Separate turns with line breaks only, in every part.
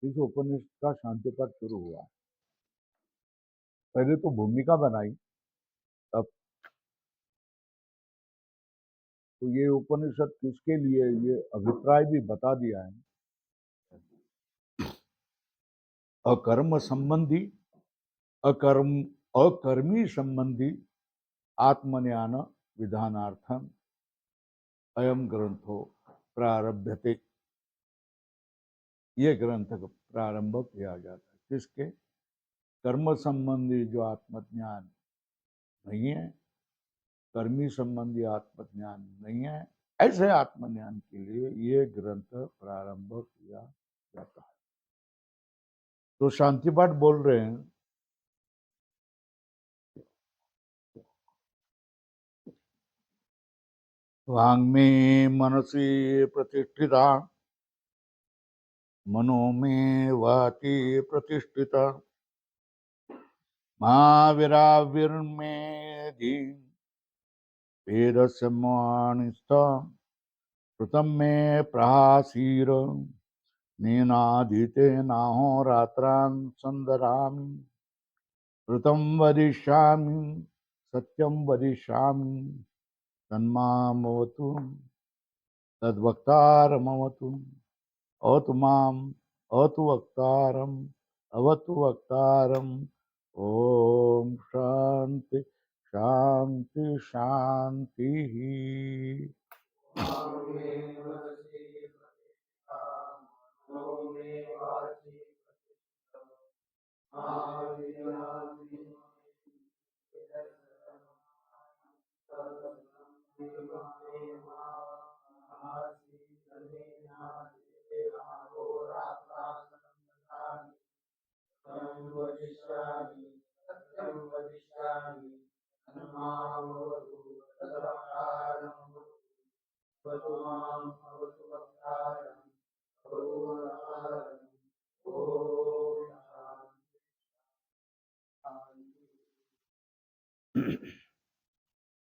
इस उपनिषद का शांति पाठ शुरू हुआ। पहले तो भूमिका बनाई, तब तो ये उपनिषद किसके लिए, ये अभिप्राय भी बता दिया है। अकर्म संबंधी, अकर्मी संबंधी आत्मज्ञान विधानार्थम अयम ग्रंथो प्रारभ्यते। ये ग्रंथ का प्रारंभ किया जाता है। किसके? कर्म संबंधी जो आत्मज्ञान नहीं है, कर्मी संबंधी आत्मज्ञान नहीं है, ऐसे आत्मज्ञान के लिए ये ग्रंथ प्रारंभ किया जाता है। तो शांति पाठ बोल रहे हैं। वाङ्मे मनसि प्रतिष्ठिता, मनो मे वाति प्रतिष्ठिता, महावीराविर्मेधि वेदस्य मानिस्थ कृतं मे प्रहासीर नेनाधीते नाहोरात्रां संदरामि कृतं वदिष्यामि सत्यं वदिष्यामि तन्मामवतु तद्वक्तारमवतु अवतु माम् अवतु वक्तारम् अवतु वक्तारम्। ओम शांति शांति शांति।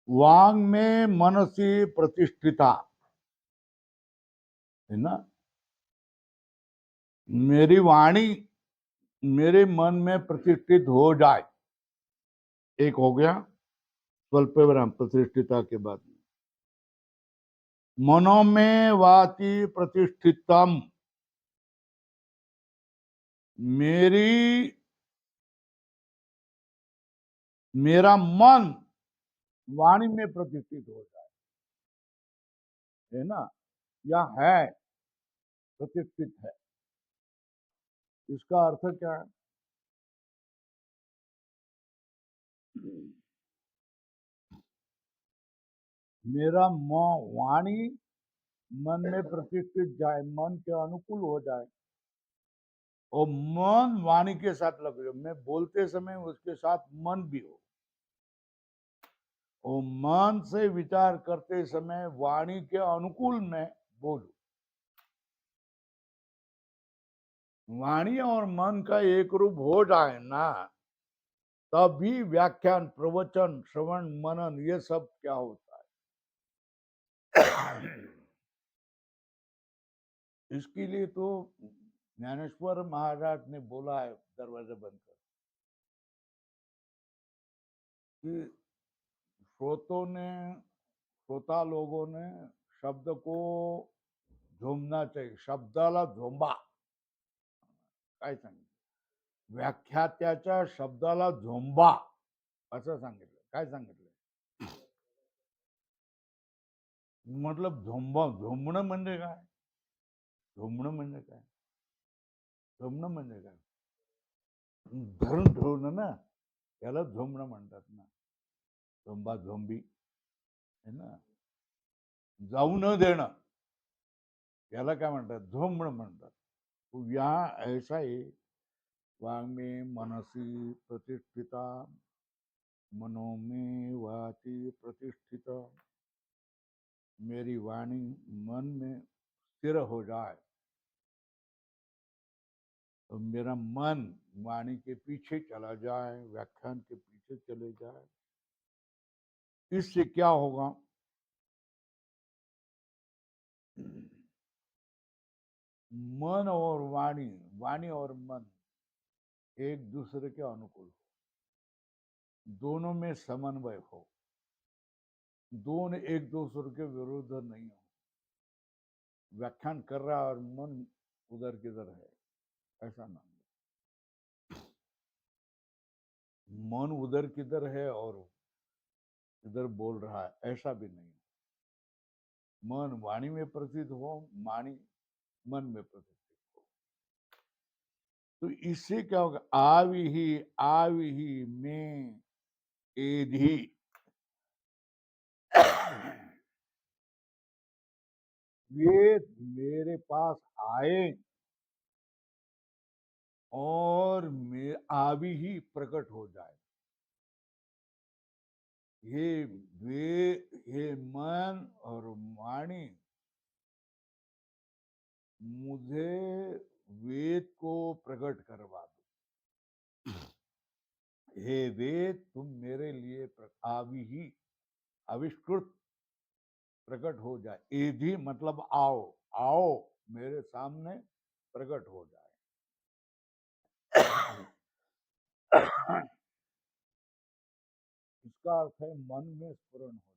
वांग में मनसी प्रतिष्ठिता है ना। मेरी वाणी मेरे मन में प्रतिष्ठित हो जाए, एक हो गया स्वल्प विराम प्रतिष्ठिता के बाद में। मनो में वाति प्रतिष्ठितम, मेरा मन वाणी में प्रतिष्ठित हो जाए, है ना, या है प्रतिष्ठित है। इसका अर्थ क्या है? मेरा वाणी मन में प्रतिष्ठित जाए, मन के अनुकूल हो जाए, और मन वाणी के साथ लग जाए। मैं बोलते समय उसके साथ मन भी हो, और मन से विचार करते समय वाणी के अनुकूल में बोलूं। वाणी और मन का एक रूप हो जाए ना, तभी व्याख्यान, प्रवचन, श्रवण, मनन ये सब क्या होता है। इसके लिए तो ज्ञानेश्वर महाराज ने बोला है दरवाजा बंद कर कि श्रोता लोगों ने शब्द को झोंबना चाहिए. शब्दाला झोंबा काय सांगितलं? व्याख्यात्याच्या शब्दाला झोंबा असं सांगितलं. काय सांगितलं? मतलब झोंबणं म्हणजे काय? झोंबणं म्हणजे काय? झोंबणं म्हणजे काय? धरून ठेवणं ना, त्याला झोंबणं म्हणतात ना. झोंबा झोंबी है ना. जाऊ न देणं याला काय म्हणतात? झोंबणं म्हणतात. तो यहाँ ऐसा ही वांग में मनसी प्रतिष्ठिता, मनो में वाति प्रतिष्ठिता, मेरी वाणी मन में स्थिर हो जाए, तो मेरा मन वाणी के पीछे चला जाए, व्याख्यान के पीछे चले जाए. इससे क्या होगा? मन और वाणी, वाणी और मन एक दूसरे के अनुकूल हो, दोनों में समन्वय हो, दोनों एक दूसरे के विरुद्ध नहीं हो। व्याख्यान कर रहा और मन उधर किधर है, ऐसा ना। मन उधर किधर है और इधर बोल रहा है, ऐसा भी नहीं। मन वाणी में प्रसिद्ध हो, वाणी मन में प्रसिद्ध हो। तो इससे क्या होगा, आवी ही में एधी वे मेरे पास आए और आवी ही प्रकट हो जाए। ये वे, ये मन और वाणी मुझे वेद को प्रकट करवा दो। हे वेद, तुम मेरे लिए आवी ही आविष्कृत प्रकट हो जाए। एधी मतलब आओ, आओ मेरे सामने प्रकट हो जाए। इसका अर्थ है मन में स्फुरण हो जाए।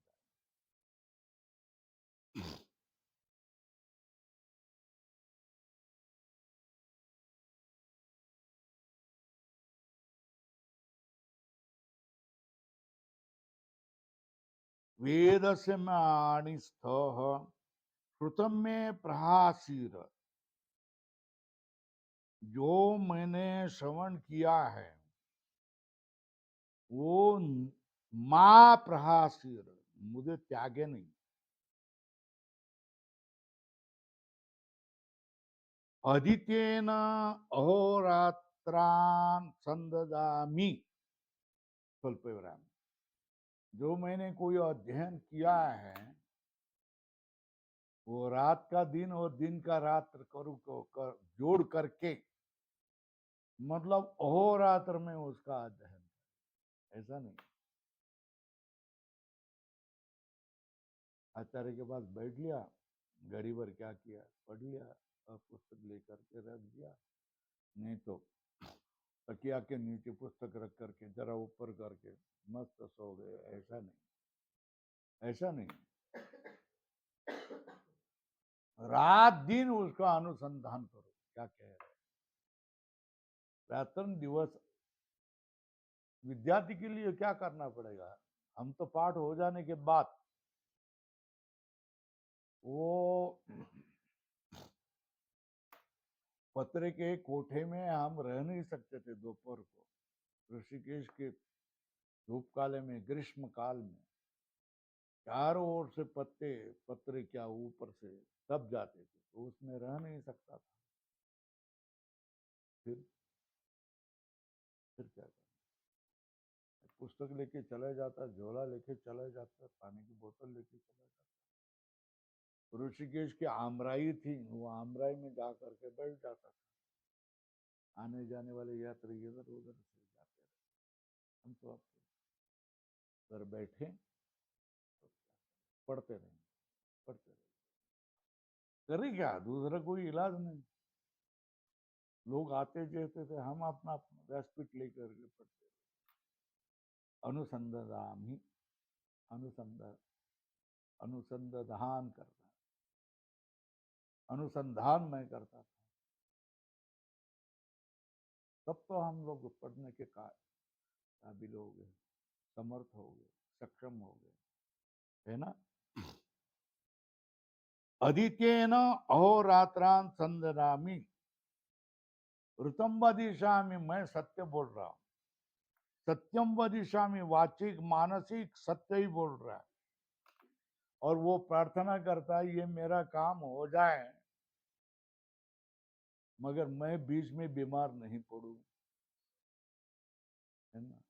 वेद से माणिस्थ श्रुतम में प्रहासीर, जो मैंने श्रवण किया है वो माँ प्रहासीर, मुझे त्यागे नहीं। अदित्येन अहोरात्रान संददामि, स्वल्प विराम। जो मैंने कोई अध्ययन किया है वो रात का दिन और दिन का रात्र जोड़ करके, मतलब अहोरात्र में उसका अध्ययन, ऐसा नहीं। आचार्य के पास बैठ लिया, घड़ी भर क्या किया, पढ़ लिया और पुस्तक लेकर के रख दिया, नहीं तो तकिया के नीचे पुस्तक रख करके जरा ऊपर करके मस्त सो गए, ऐसा नहीं, ऐसा नहीं। रात दिन उसका अनुसंधान करो, क्या कह रहे। रात्र दिवस विद्यार्थी के लिए क्या करना पड़ेगा, हम तो पाठ हो जाने के बाद वो पत्र के कोठे में हम रह नहीं सकते थे। दोपहर को ऋषिकेश के धूप काले में, ग्रीष्म काल में चारों ओर से पत्ते पत्र क्या ऊपर से दब जाते थे, तो उसमें रह नहीं सकता था। फिर क्या करना, पुस्तक लेके चला जाता, झोला लेके चला जाता, पानी की बोतल लेके चला जाता। ऋषिकेश की आमराई थी, वो आमराई में जा करके बैठ जाता था। आने जाने वाले यात्री इधर उधर से जाते रहे, हम तो अब घर बैठे पढ़ते रहे, पढ़ते रहे। करे क्या, दूसरा कोई इलाज नहीं। लोग आते जाते थे, हम अपना व्यासपीठ लेकर के पढ़ते। अनुसंधान ही, अनुसंधान, अनुसंधान करता, अनुसंधान मैं करता था। तब तो हम लोग पढ़ने के काबिल हो गए, समर्थ हो गए, सक्षम हो गए, है ना। अदित्येन अहोरात्रान संदनामी, ऋतम वदिशामि, मैं सत्य बोल रहा हूं। सत्यम वदिशामि, वाचिक मानसिक सत्य ही बोल रहा है। और वो प्रार्थना करता है ये मेरा काम हो जाए, मगर मैं बीच में बीमार नहीं पड़ू, है ना।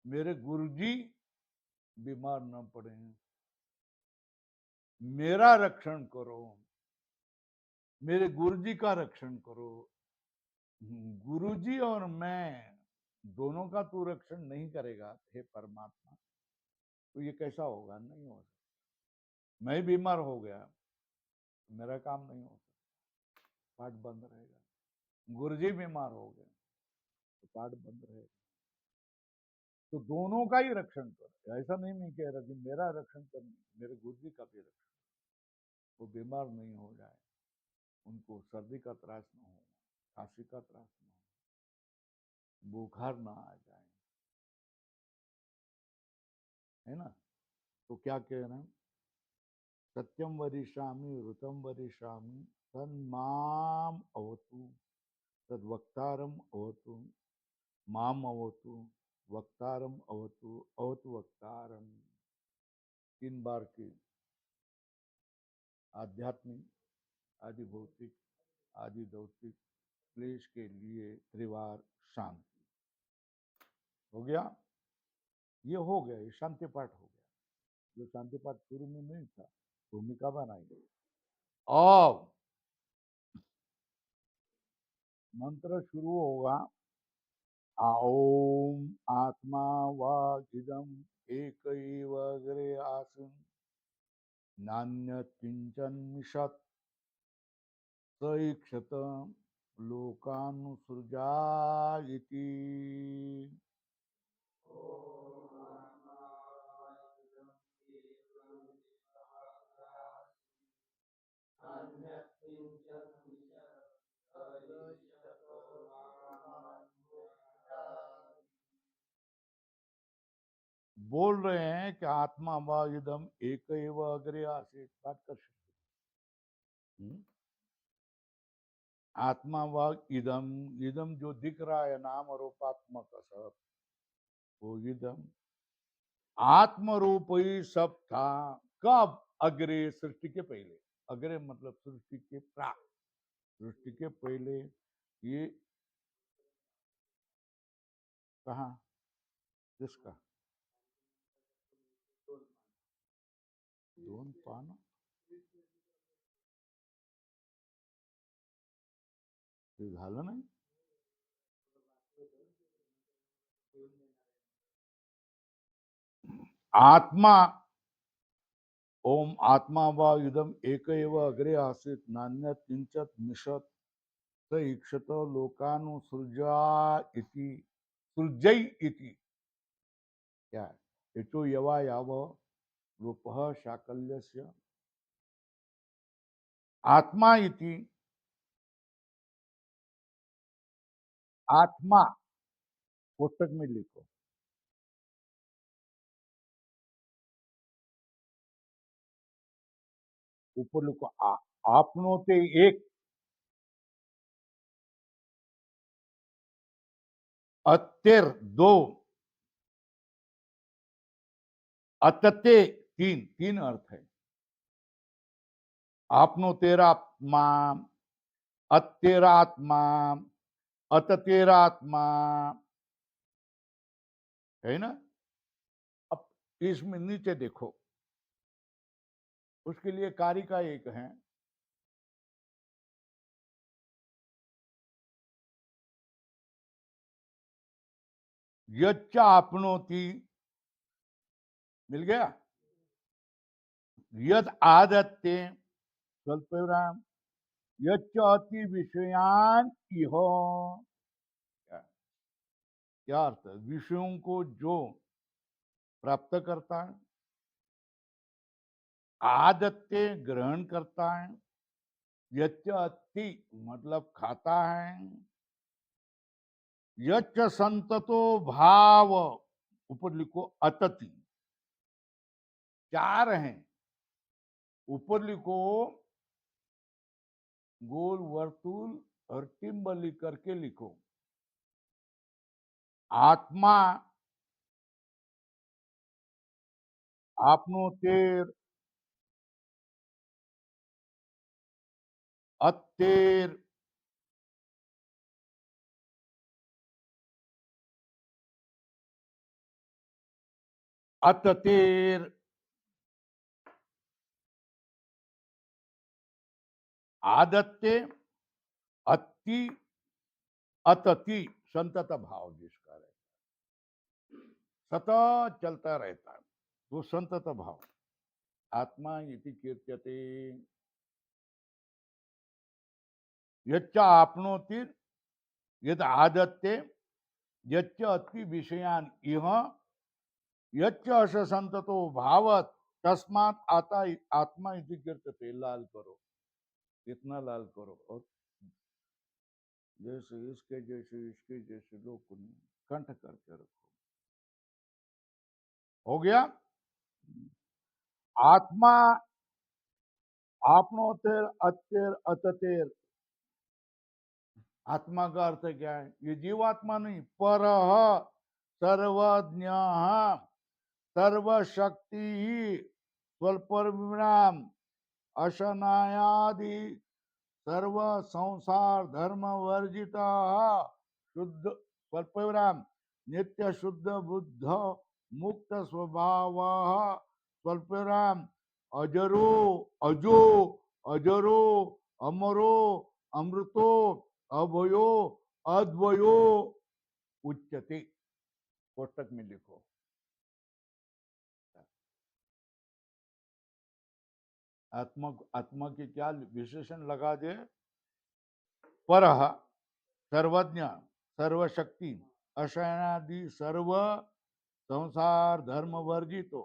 मेरे गुरुजी बीमार न पड़े, मेरा रक्षण करो, मेरे गुरुजी का रक्षण करो। गुरुजी और मैं दोनों का तू रक्षण नहीं करेगा हे परमात्मा, तो ये कैसा होगा, नहीं हो सकता। मैं बीमार हो गया, मेरा काम नहीं हो सकता। पाठ बंद रहेगा। गुरुजी बीमार हो गए तो पाठ बंद रहेगा। तो दोनों का ही रक्षण कर। ऐसा नहीं मैं कह रहा कि मेरा रक्षण कर, मेरे गुरुजी का भी रक्षण, वो बीमार नहीं हो जाए, उनको सर्दी का त्रास न हो, खांसी का त्रास न हो, बुखार ना आ जाए, है ना। तो क्या कह रहे हैं, सत्यम वरिष्यामि ऋतम वरिष्यामि तन्माम अवतु तद्वक्तारम अवतु माम अवतु वक्तारम अवतु अवतु वक्तारम। 3 बार की आध्यात्मिक, आदि भौतिक, आदि दौतिक क्लेश के लिए त्रिवार शांति। हो गया, ये हो गया, ये शांति पाठ हो गया। जो शांति पाठ शुरू में नहीं था, भूमिका बनाई। और मंत्र शुरू होगा, ओम आत्मा वागिदम एक अग्रे आसन नान्य किंचन मिषत् सईक्षत लोकानुसृजा इति। बोल रहे हैं कि आत्मा व इदम एक एव अग्रे आसीत, पाठ कर सकते। आत्मा व इदम, इदम जो दिख रहा है नाम रूपात्मक सब, वो इदम आत्म रूप ही सब था। कब? अग्रे, सृष्टि के पहले। अग्रे मतलब सृष्टि के प्राक, सृष्टि के पहले। ये कहा, किसका? 2 पान ते झालं नाही। आत्मा, ओम आत्मा वा इदम एक एव अग्रे आसीत नान्य किंचत मिषत स ईक्षत लोकानुसृजा इति। सृजई इति क्या है? इतो यवा याव रूपः शाकल्यस्य आत्मा इति। आत्मा पुस्तक में लिखो, ऊपर लिखो आपनोते एक अत्तिर 2 अतते 3, 3 अर्थ है। आपनो तेरा आत्मा, अतेरा आत्मा, अततेरा आत्मा, है ना। अब इसमें नीचे देखो, उसके लिए कारिका एक है, यच्च आपनोति, मिल गया। यद आदत्ते स्वल्पविराम यच्च अति विषयान इहो। क्या क्या अर्थ है? विषयों को जो प्राप्त करता है, आदत्ते ग्रहण करता है, यच्च अति मतलब खाता है, यच्च संततो भाव, ऊपर लिखो अतति। 4 हैं, ऊपर लिखो गोल वर्तुल और टिम्बली करके लिखो। आत्मा आपनोतेर अत्तेर अततेर आदत्ते अति अतति संतत भाव जिसका रहता है, सतत चलता रहता है, वो संतत भाव। आत्मा इति कीर्त्यते, यच्च आपनोति यद आदत्ते यच्च अति विषयान इह यच्च अस संततो भावत तस्मात् आता आत्मा इति कीर्तते। लाल करो, इतना लाल करो। और जैसे इसके जैसे लोग कंठ करके रखो। हो गया। आत्मा आपनोतेर अत्यर अततेर। आत्मा का अर्थ क्या है? ये जीवात्मा नहीं, पर सर्वज्ञ सर्वशक्ति स्वल्प विराम अशनायादि सर्व संसार धर्म वर्जिता शुद्ध स्वल्प विराम नित्य शुद्ध बुद्ध मुक्त स्वभाव स्वल्प विराम अजरो अजो अजरो अमरो अमृतो अभयो अद्वयो उच्यते। कोष्टक में लिखो। आत्मा आत्मा की क्या विशेषण लगा दे? पर सर्वज्ञ सर्वशक्ति अशयनादि सर्व संसार धर्म वर्जितो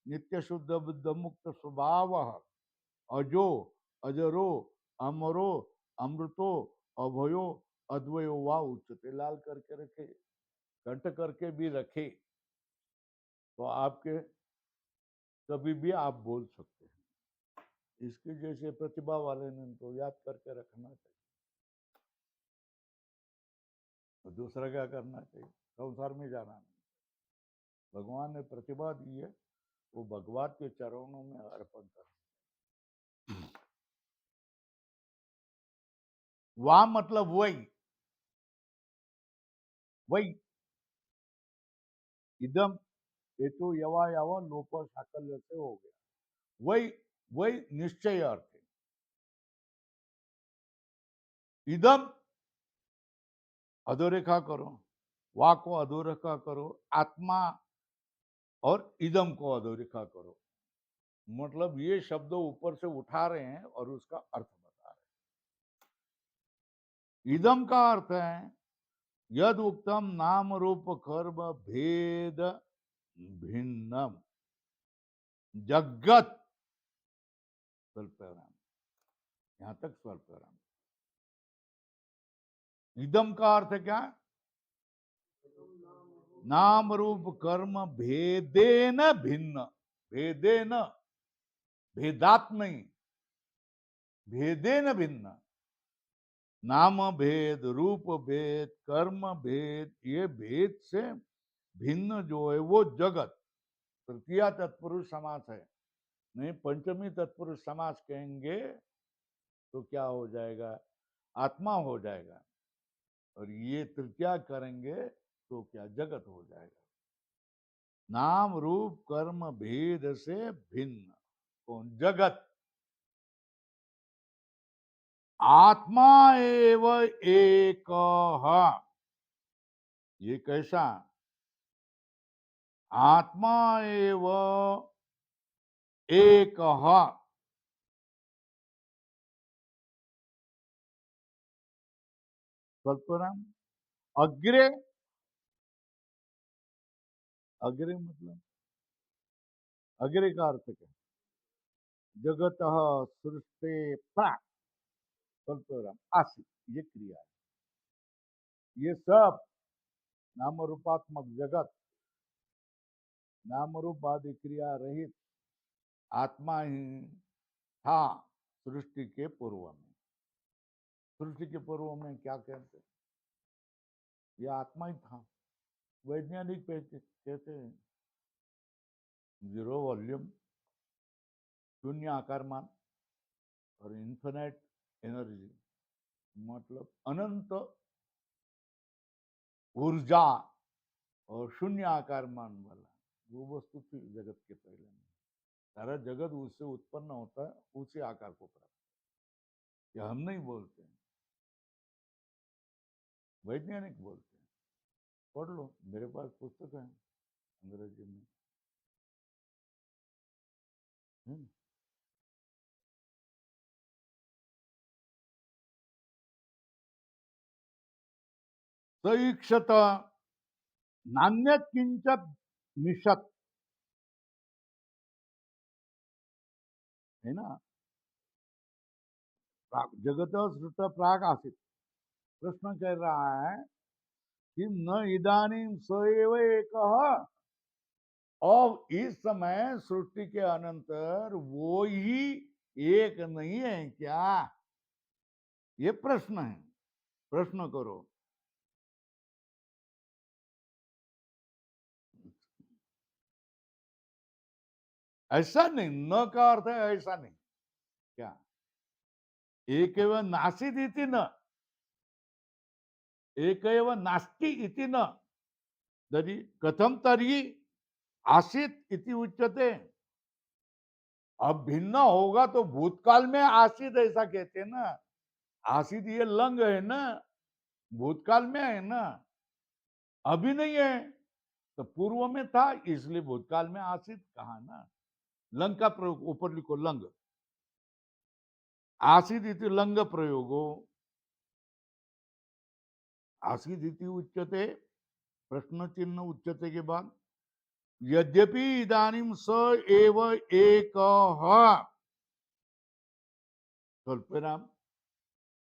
नित्य शुद्ध बुद्ध मुक्त स्वभाव अजो अजरो अमरो अमृतो अभयो अद्वयो वा उच्चते। लाल करके रखे, कंठ करके भी रखे, तो आपके कभी भी आप बोल सकते हैं। इसके जैसे प्रतिभा वाले ने तो याद करके रखना चाहिए। तो दूसरा क्या करना चाहिए? संसार में जाना नहीं। भगवान ने प्रतिभा दी है, वो भगवान के चरणों में अर्पण कर। वाह मतलब वही वही इदम ये तो यवा यवा लोप साकल्य से हो गया। वही वही निश्चय अर्थ है। इदम अधोरेखा करो, वा को अधोरेखा करो, आत्मा और इदम को अधोरेखा करो। मतलब ये शब्द ऊपर से उठा रहे हैं और उसका अर्थ बता रहे हैं। इदम का अर्थ है यद उक्तम नाम रूप कर्म भेद भिन्नम जगत स्वल्पराम। यहां तक स्वल्पराम। इदम का अर्थ क्या? नाम रूप कर्म भेदेन भिन्न। भेदेन, भेदात्म नहीं, भेदेन भिन्न। नाम भेद, रूप भेद, कर्म भेद, ये भेद से भिन्न जो है वो जगत। तृतीया तत्पुरुष समास है। नहीं, पंचमी तत्पुरुष समास कहेंगे तो क्या हो जाएगा? आत्मा हो जाएगा। और ये तृतीया करेंगे तो क्या? जगत हो जाएगा। नाम रूप कर्म भेद से भिन्न कौन? जगत। आत्मा एव एक। ये कैसा? आत्मा एव एक। स्वल्पराम। अग्रे, अग्रे मतलब अग्रे का अर्थ क्या? जगत सृष्टि प्राक स्वल्पराम आसित। ये क्रिया है। ये सब नाम रूपात्मक जगत, नाम रूप आदि क्रिया रहित आत्मा ही था सृष्टि के पूर्व में। सृष्टि के पूर्व में क्या कहते? ये आत्मा ही था। वैज्ञानिक कहते हैं जीरो वॉल्यूम, शून्य आकारमान और इन्फिनाइट एनर्जी, मतलब अनंत ऊर्जा और शून्य आकारमान वाला वो वस्तु थी जगत के पहले में। सारा जगत उससे उत्पन्न होता है, उसी आकार को प्राप्त। ये हम नहीं बोलते हैं, वैज्ञानिक बोलते हैं। पढ़ लो, मेरे पास पुस्तक है अंग्रेजी में। सईक्षत नान्यत किंचत मिशत, है ना। जगत श्रुत प्राग आसित। कृष्ण कह रहा है कि न इदानीम स एव एक, और इस समय सृष्टि के अनंतर वो ही एक नहीं है क्या? ये प्रश्न है, प्रश्न करो। ऐसा नहीं, न का अर्थ है ऐसा नहीं, क्या? एक एवं नासीद इति न, एक एवं नास्ति इति न, तरी कथम तरी आसित इति उच्यते। अब भिन्न होगा तो भूतकाल में आसित ऐसा कहते हैं ना। आसित ये लंग है ना, भूतकाल में है ना, अभी नहीं है। तो पूर्व में था इसलिए भूतकाल में आसित कहा ना। लंग का प्रयोग ऊपर लिखो, लंग आसित इति लंग प्रयोगो, आसित इति उच्यते, प्रश्न चिन्ह उच्यते के बाद यद्यपि इदानीम स एव एक, स्वल्पविराम,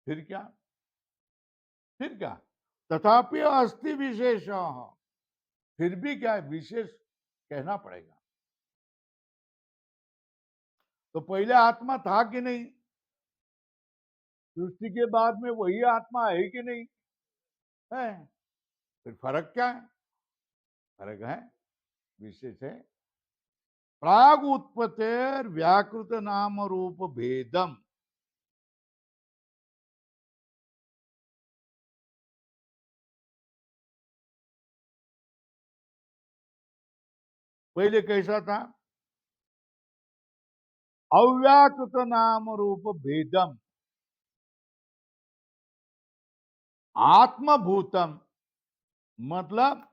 फिर क्या? फिर क्या? तथापि अस्ति विशेष, फिर भी क्या है? विशेष कहना पड़ेगा। तो पहले आत्मा था कि नहीं? सृष्टि के बाद में वही आत्मा है कि नहीं? है। फिर फर्क क्या है? फर्क है, विशेष है। प्राग उत्पत्तिर व्याकृत नाम रूप भेदम। पहले कैसा था? अव्याकृत नाम रूप भेदम, आत्मभूतम, मतलब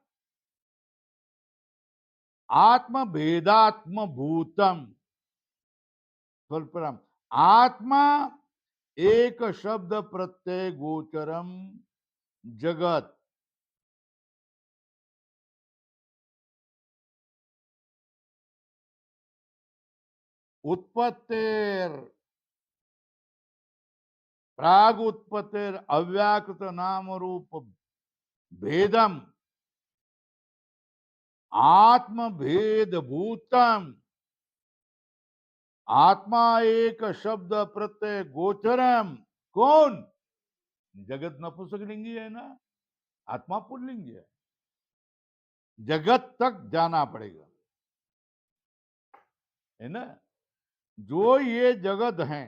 आत्म भेदात्म भूतम, स्वल्परम, आत्मा एक शब्द प्रत्यय गोचरम जगत। उत्पत्तिर, प्राग उत्पत्तिर अव्याकृत नाम रूप भेदम, आत्म भेद भूतम, आत्मा एक शब्द प्रत्यय गोचरम। कौन? जगत नपुंसकलिंगी है ना, आत्मा पुल्लिंगी है। जगत तक जाना पड़ेगा, है ना। जो ये जगत है,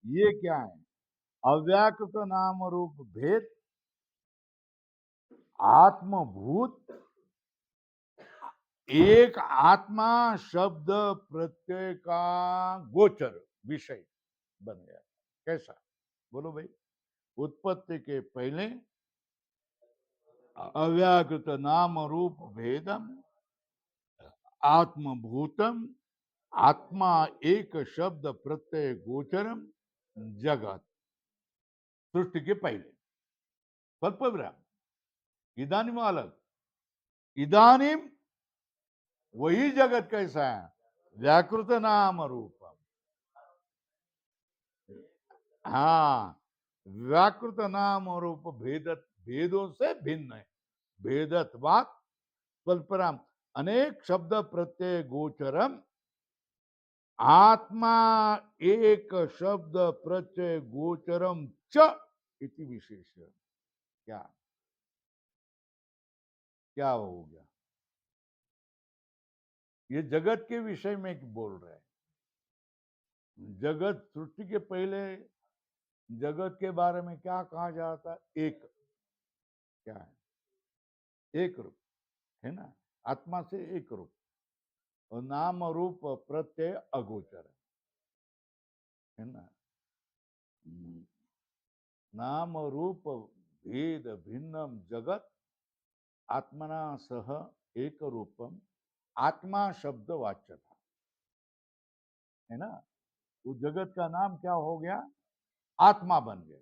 ये क्या है? अव्याकृत नाम रूप भेद, आत्मभूत, एक आत्मा शब्द प्रत्यय का गोचर विषय बन गया। कैसा? बोलो भाई। उत्पत्ति के पहले अव्याकृत नाम रूप भेदम, आत्मभूतम, आत्मा एक शब्द प्रत्यय गोचरम जगत, सृष्टि के पहले। स्वल्पविराम, इदानीम अलग। इदानीम वही जगत कैसा है? व्याकृत नाम रूपम। हाँ, व्याकृत नाम रूप भेद, भेदों से भिन्न है। भेदत्वात् स्वल्पराम, अनेक शब्द प्रत्यय गोचरम, आत्मा एक शब्द प्रत्यय गोचरम च इति विशेष। क्या? क्या हो गया? ये जगत के विषय में बोल रहे हैं। जगत सृष्टि के पहले जगत के बारे में क्या कहा जाता है? एक, क्या है? एक रूप, है ना। आत्मा से एक रूप, और नाम रूप प्रत्यय अगोचर है ना। नाम रूप भेद भिन्नम जगत आत्मना सह एक रूपम, आत्मा शब्द वाच्य था, है ना। उस जगत का नाम क्या हो गया? आत्मा बन गया।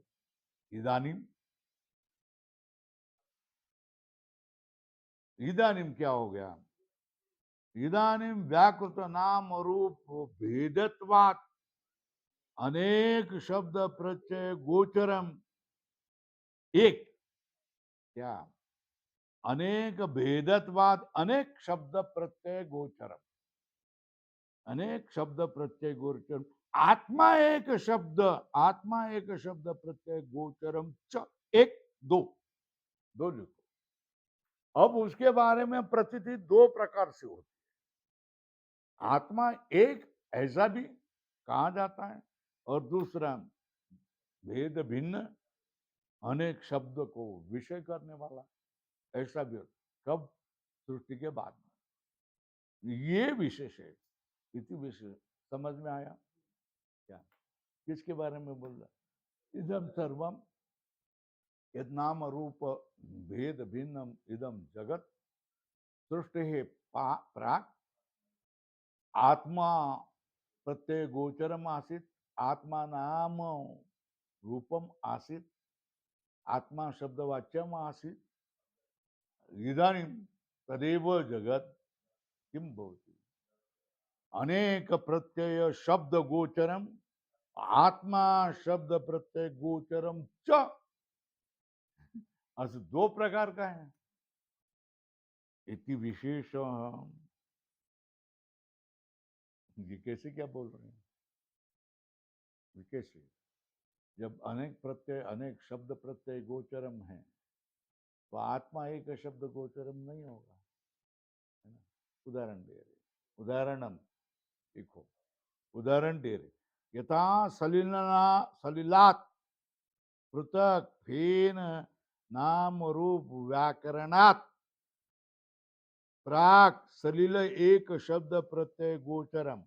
इदानीम इदानीम क्या हो गया? इदानीम व्याकृत नाम रूप भेदत्वात् अनेक शब्द प्रत्यय गोचरम एक क्या? अनेक भेदत्वाद अनेक शब्द प्रत्यय गोचरम, अनेक शब्द प्रत्यय गोचरम, आत्मा एक शब्द प्रत्यय गोचरम च एक दो, दो लिखो। अब उसके बारे में प्रतीति दो प्रकार से होती है। आत्मा एक ऐसा भी कहा जाता है, और दूसरा भेद भिन्न अनेक शब्द को विषय करने वाला ऐसा भी होता। कब? सृष्टि के बाद में। ये विशेष है, इति विशेष। समझ में आया क्या? किसके बारे में बोल रहा? इदम सर्वम यद नाम रूप भेद भिन्नम इदम जगत सृष्टि है प्राक आत्मा प्रत्यय गोचरम आसित, आत्मा नाम रूपम आसित, आत्मा शब्दवाच्यम आसित, इदानीं तदेव जगत किम भवति? अनेक प्रत्यय शब्द गोचरम, आत्मा शब्द प्रत्यय गोचरम च, असं दो प्रकार का है। इति विशेष। ये कैसे क्या बोल रहे हैं? ये कैसे? जब अनेक प्रत्यय अनेक शब्द प्रत्यय गोचरम है, तो आत्मा एक शब्द गोचरम नहीं होगा, है ना? उदाहरण दे रहे, उदाहरणम देखो, उदाहरण दे रहे, यथा सलिलात पृथक फेन नाम रूप व्याकरणात् प्राक सलिल एक शब्द प्रत्यय गोचरम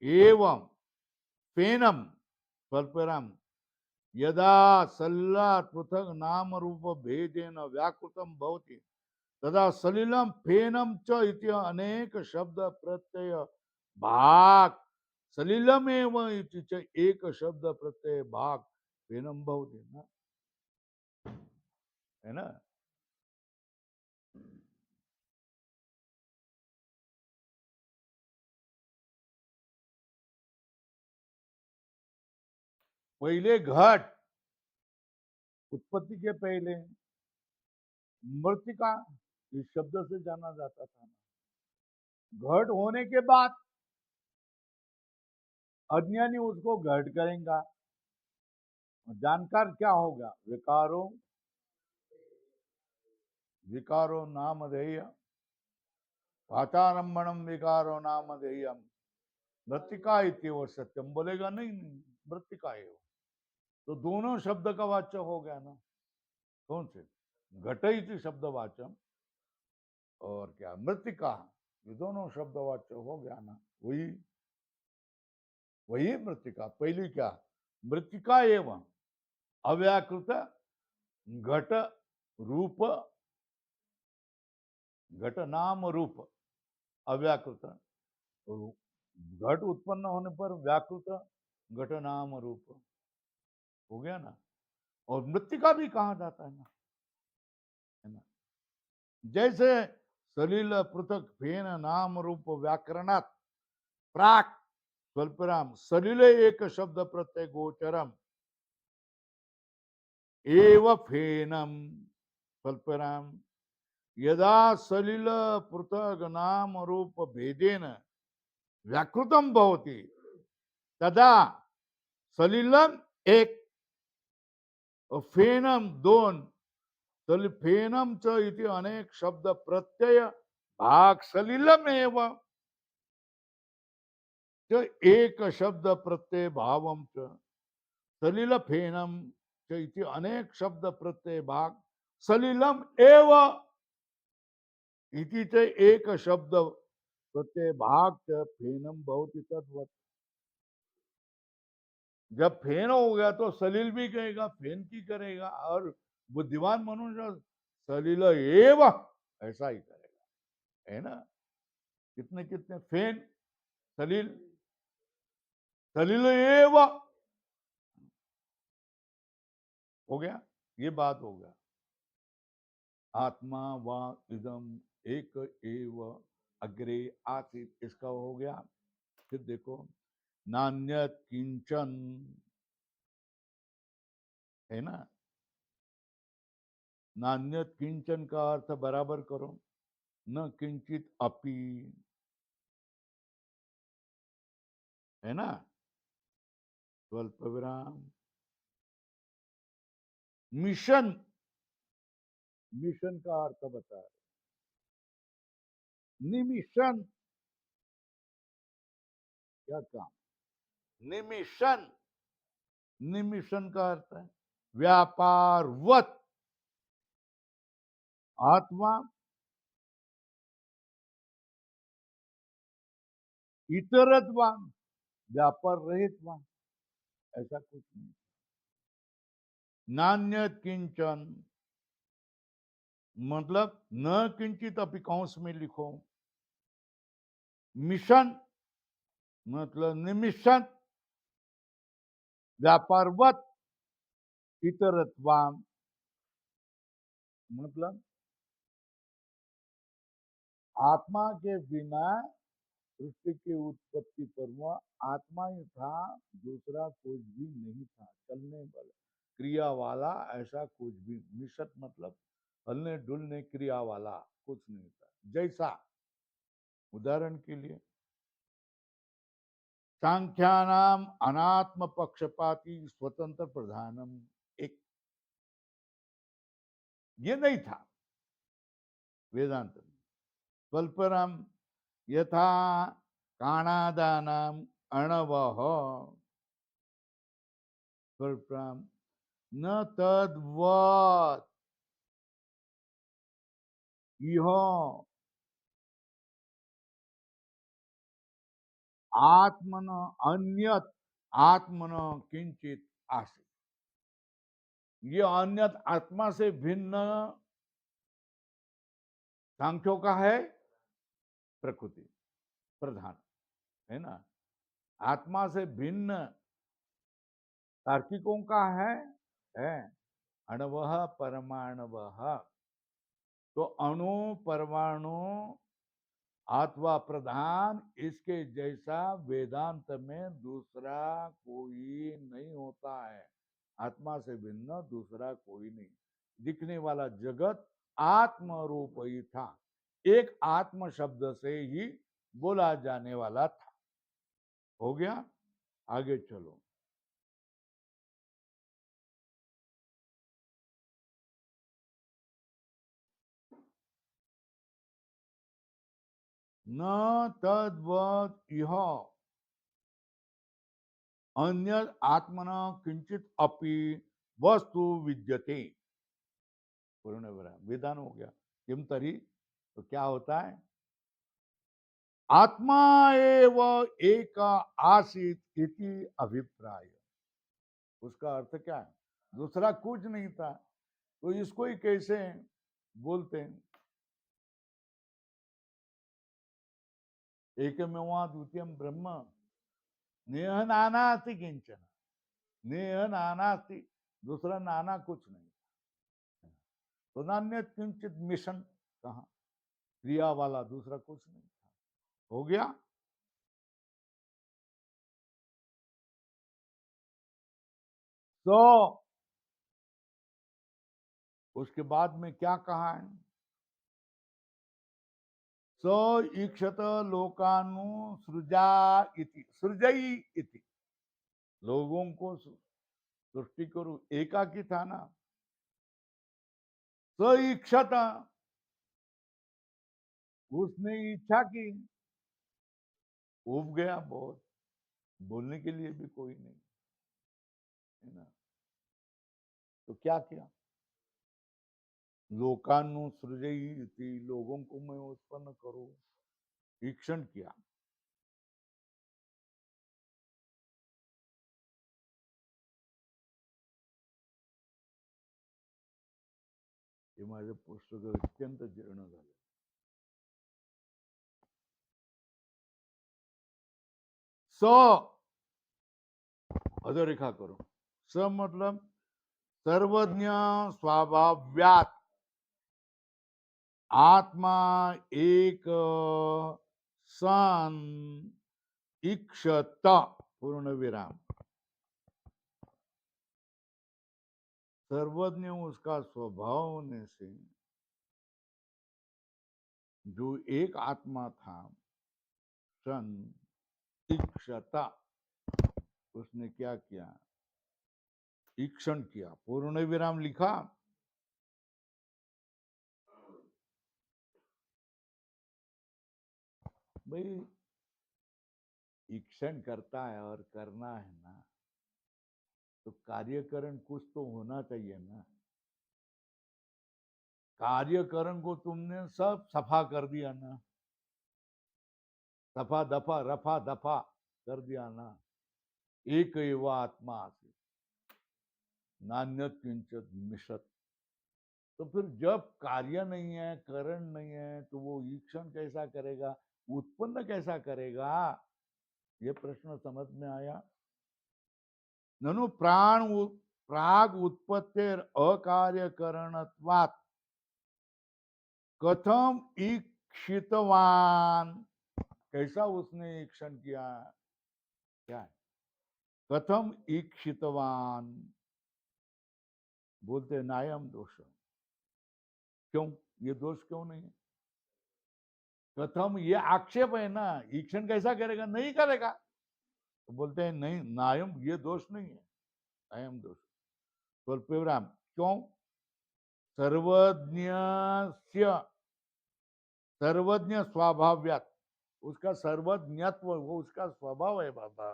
एवं फेनम स्वल्परम यदा सलिलात् पृथक नाम रूप भेदेन व्याकृतम भवति तदा सलिलम फेनम च इति अनेक शब्द प्रत्यय भाग सलिलम एवं इति च एक शब्द प्रत्यय भाग फेनम भवति ना, है ना? पहले घट, उत्पत्ति के पहले मृतिका इस शब्द से जाना जाता था ना। घट होने के बाद अज्ञानी उसको घट करेगा, जानकार क्या होगा? विकारो, विकारो नाम धेय, वाचारंभणम विकारो नाम धेयम, मृतिका इत्येव सत्यम बोलेगा नहीं, मृतिका एव। तो दोनों शब्द का वाच्य हो गया ना। कौन से? घट इति शब्द वाचम और क्या मृतिका, ये दोनों शब्द वाच्य हो गया ना। वही वही मृतिका। पहली क्या? मृतिका एवं अव्याकृत घट रूप, घट नाम रूप अव्याकृत, घट उत्पन्न होने पर व्याकृत घट नाम रूप हो गया ना। और मृतिका भी कहा जाता है ना। जैसे सलिल पृथक फेन नाम रूप व्याकरणात् प्राक स्वल्पराम सलिल एक शब्द प्रत्यय गोचरम एव फेनम स्वल्पराम यदा सलिल पृथक नाम रूप भेदेन व्याकृतम भवति तदा सलिलम एक और फेनम दोन, फेनम च इति अनेक शब्द प्रत्यय भाग सलिलम एवं च एक शब्द प्रत्यय भावम च सलिल फेनम च इति अनेक शब्द प्रत्यय भाग सलिलम एव इति च एक शब्द प्रत्यय भाग च फेनम भवति तद्वत्। जब फेन हो गया तो सलिल भी कहेगा, फेन की करेगा, और बुद्धिमान मनुष्य सलिल एव ऐसा ही करेगा, है ना? कितने कितने फेन, सलिल, सलिल एव हो गया, ये बात हो गया। आत्मा वा इदम एक एव अग्रे आसित, इसका हो गया। फिर देखो, नान्यत किंचन, है ना, नान्यत किंचन का अर्थ बराबर करो, न किंचित अपि, है ना, स्वल्प विराम, मिशन, मिशन का अर्थ बता रहे, निमिशन, क्या काम, निमिशन, निमिशन का अर्थ है व्यापारवत, आत्मा इतरत्वान, व्यापार रहितवान, ऐसा कुछ नहीं। नान्यत किंचन मतलब न किंचित अपि, कौंस में लिखो, मिशन मतलब निमिशन, व्यापारवत, इतरत्वान मतलब आत्मा के बिना सृष्टि की उत्पत्ति पूर्व आत्मा ही था, दूसरा कुछ भी नहीं था, चलने वाला क्रिया वाला ऐसा कुछ भी, मिशत मतलब हलने डुलने क्रिया वाला कुछ नहीं था। जैसा उदाहरण के लिए सांख्यानाम अनात्म पक्षपाती स्वतंत्र प्रधानम, एक ये नहीं था वेदांत में। स्वल्परम यथा काणादानाम अणवः, स्वल्परम न तद्वत् इह आत्मन अन्यत, आत्मन किंचित आसीत, ये अन्यत आत्मा से भिन्न सांख्यों का है प्रकृति प्रधान, है ना, आत्मा से भिन्न तार्किकों का है अणवः परमाणवः, तो अणु परमाणु अथवा प्रधान, इसके जैसा वेदांत में दूसरा कोई नहीं होता है, आत्मा से भिन्न दूसरा कोई नहीं। दिखने वाला जगत आत्म रूप ही था, एक आत्म शब्द से ही बोला जाने वाला था। हो गया, आगे चलो। न तद्वत् इह अन्य आत्मन किंचित अपि वस्तु विद्यते, पूर्ण विधान हो गया। किम तरी, तो क्या होता है, आत्मा एव एक आसित इति अभिप्राय, उसका अर्थ क्या है, दूसरा कुछ नहीं था, तो इसको ही कैसे बोलते हैं, एकमेवा द्वितीयम ब्रह्म, नेह नानास्ति किंचन, नेह नानास्ति, दूसरा नाना कुछ नहीं, तो नान्य किंचित मिशन, कहा क्रिया वाला दूसरा कुछ नहीं था। हो गया। तो उसके बाद में क्या कहा है, स ईक्षत लोकानु सृजा इति, सृजई इति, लोगों को सृष्टि करो, एकाकी था ना, स ईक्षत, उसने इच्छा की, उब गया बहुत, बोलने के लिए भी कोई नहीं, है ना, तो क्या किया, लोकानु सृजई इति, लोगों को मैं उत्पन्न करूं, ईक्षण किया। हे माझे पुस्तक अत्यंत जीर्ण झाले। स अधोरेखा करो, स मतलब सर्वज्ञ, स्वाभाव्यात, आत्मा एक सन इक्षत पूर्ण विराम। सर्वज्ञ उसका स्वभाव होने से जो एक आत्मा था, सन इक्षता, उसने क्या किया? ईक्षण किया, पूर्ण विराम लिखा। भाई ईक्षण करता है और करना है ना, तो कार्यकरण कुछ तो होना चाहिए ना। कार्यकरण को तुमने सब सफा कर दिया ना, सफा दफा रफा दफा कर दिया ना। एक एव आत्मा आसी नान्यत किंचित मिशत। तो फिर जब कार्य नहीं है, करण नहीं है, तो वो ईक्षण कैसा करेगा, उत्पन्न कैसा करेगा? ये प्रश्न समझ में आया? ननु प्राग उत्पत्तिर अकार्यकरणत्वात् कथम ईक्षितवान। कैसा उसने ईक्षण किया? क्या है? कथम ईक्षितवान बोलते नायम दोष। क्यों ये दोष क्यों नहीं है? कथम ये आक्षेप है ना, ईक्षण कैसा करेगा? नहीं करेगा। तो बोलते हैं नहीं, नायम ये दोष नहीं है, नायम दोष। स्वल्प विराम। क्यों? सर्वज्ञ सर्वज्ञ स्वभाव्यात, उसका सर्वज्ञत्व वो उसका स्वभाव है बाबा।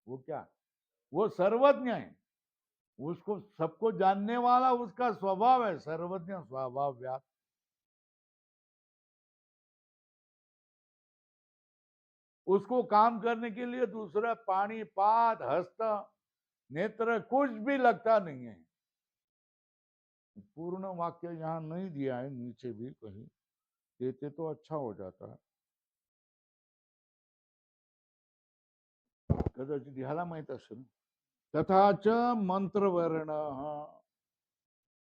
वो क्या? वो सर्वज्ञ है, उसको सबको जानने वाला उसका स्वभाव है, सर्वज्ञ स्वभाव्यात। उसको काम करने के लिए दूसरा पानी पात हस्त नेत्र कुछ भी लगता नहीं है। पूर्ण वाक्य यहाँ नहीं दिया है, नीचे भी कहीं देते तो अच्छा हो जाता। कदाचित ह्याला माहित असेल। तथा च मंत्रवर्ण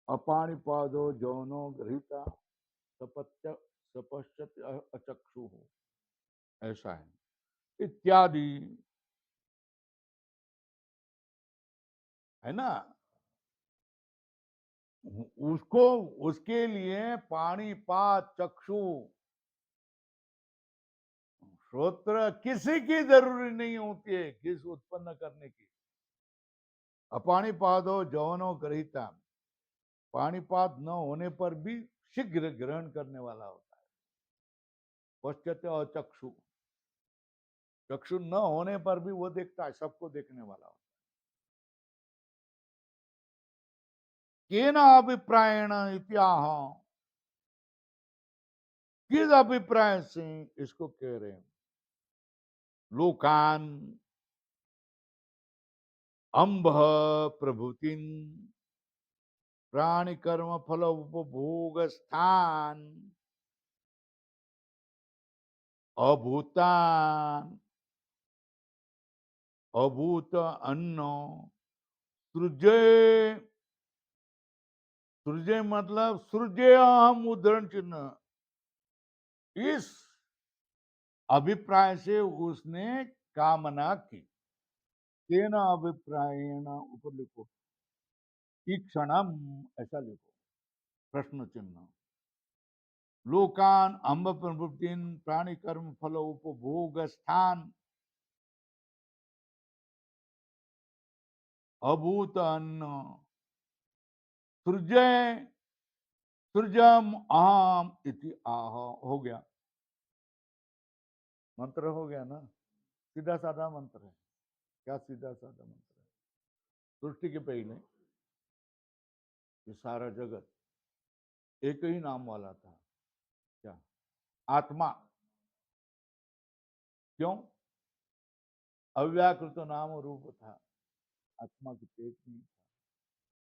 अपाणिपादो जौनो गृहीता सपत्य सपश्यत अचक्षु, ऐसा है इत्यादि, है ना। उसको उसके लिए पाणिपात चक्षु श्रोत्र किसी की जरूरी नहीं होती है किस उत्पन्न करने की। अपाणिपादो जवनो ग्रहिता, पाणिपात न होने पर भी शीघ्र ग्रहण करने वाला होता है। पश्चात अचक्षु, चक्षु न होने पर भी वो देखता है, सबको देखने वाला होता है। केन अभिप्रायण इत्याह, किस अभिप्राय से इसको कह रहे हैं? लोकान अंब प्रभुतिन प्राणि कर्म फल उपभोग स्थान अभूतान अभूत अन्न सृजे, सृजे मतलब सृजे हम उदाहरण चिन्ह। इस अभिप्राय से उसने कामना की। तेन अभिप्रायण ऊपर लिखो, ईक्षणम ऐसा लिखो प्रश्न चिन्ह। लोकान अम्ब प्रवृत्तिन प्राणी कर्म फल उपभोग स्थान अभूत अन्न सृजय सृजम अहम इति आह। हो गया, मंत्र हो गया ना, सीधा साधा मंत्र है। क्या सीधा साधा मंत्र है? सृष्टि के पहले ये सारा जगत एक ही नाम वाला था। क्या? आत्मा। क्यों? अव्याकृत नाम रूप था, आत्मा की पेट नहीं था,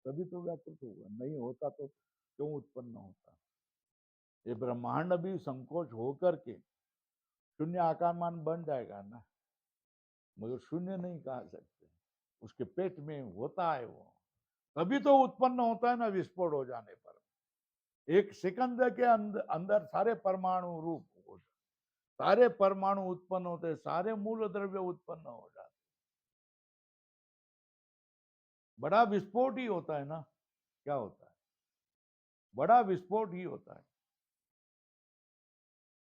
तभी तो व्याकृत हुआ। नहीं होता तो क्यों उत्पन्न होता? ये ब्रह्मांड भी संकोच होकर के शून्य आकारमान बन जाएगा ना, मगर शून्य नहीं कह सकते। उसके पेट में होता है वो, तभी तो उत्पन्न होता है ना, विस्फोट हो जाने पर। एक सेकंड के अंदर अंदर सारे परमाणु रूप हो जाते, सारे परमाणु उत्पन्न होते, सारे मूल द्रव्य उत्पन्न हो जाते। बड़ा विस्फोट ही होता है ना, क्या होता है, बड़ा विस्फोट ही होता है।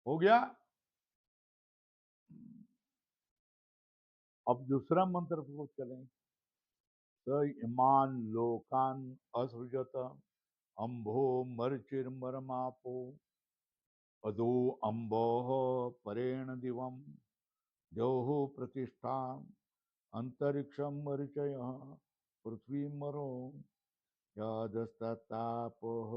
हो गया। अब दूसरा मंत्र को चलें। स इमान लोकान असृजत अम्भो मरचिर्मरमापो अदो अम्भोः परेण दिवम द्योः प्रतिष्ठा अंतरिक्षम मरिचयः पृथ्वी मरो यदस्ततापोः।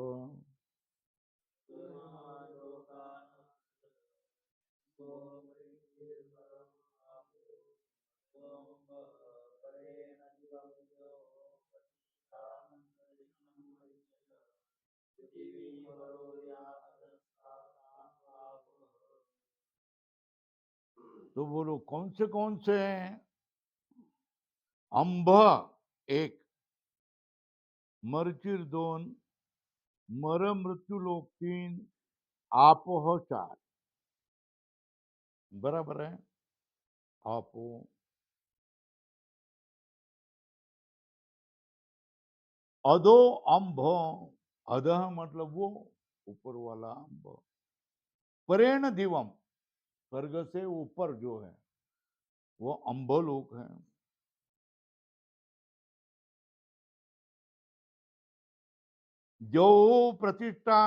तो बोलो कौन से हैं? अंभ एक, मरचिर दोन, मर मृत्यू लोक तीन, आपोह चार। बराबर है। आपो, अधो अंभ, अधः मतलब वो ऊपर वाला अंभ, परेण दिवम स्वर्ग से ऊपर जो है वो अंबलोक है। जो प्रतिष्ठा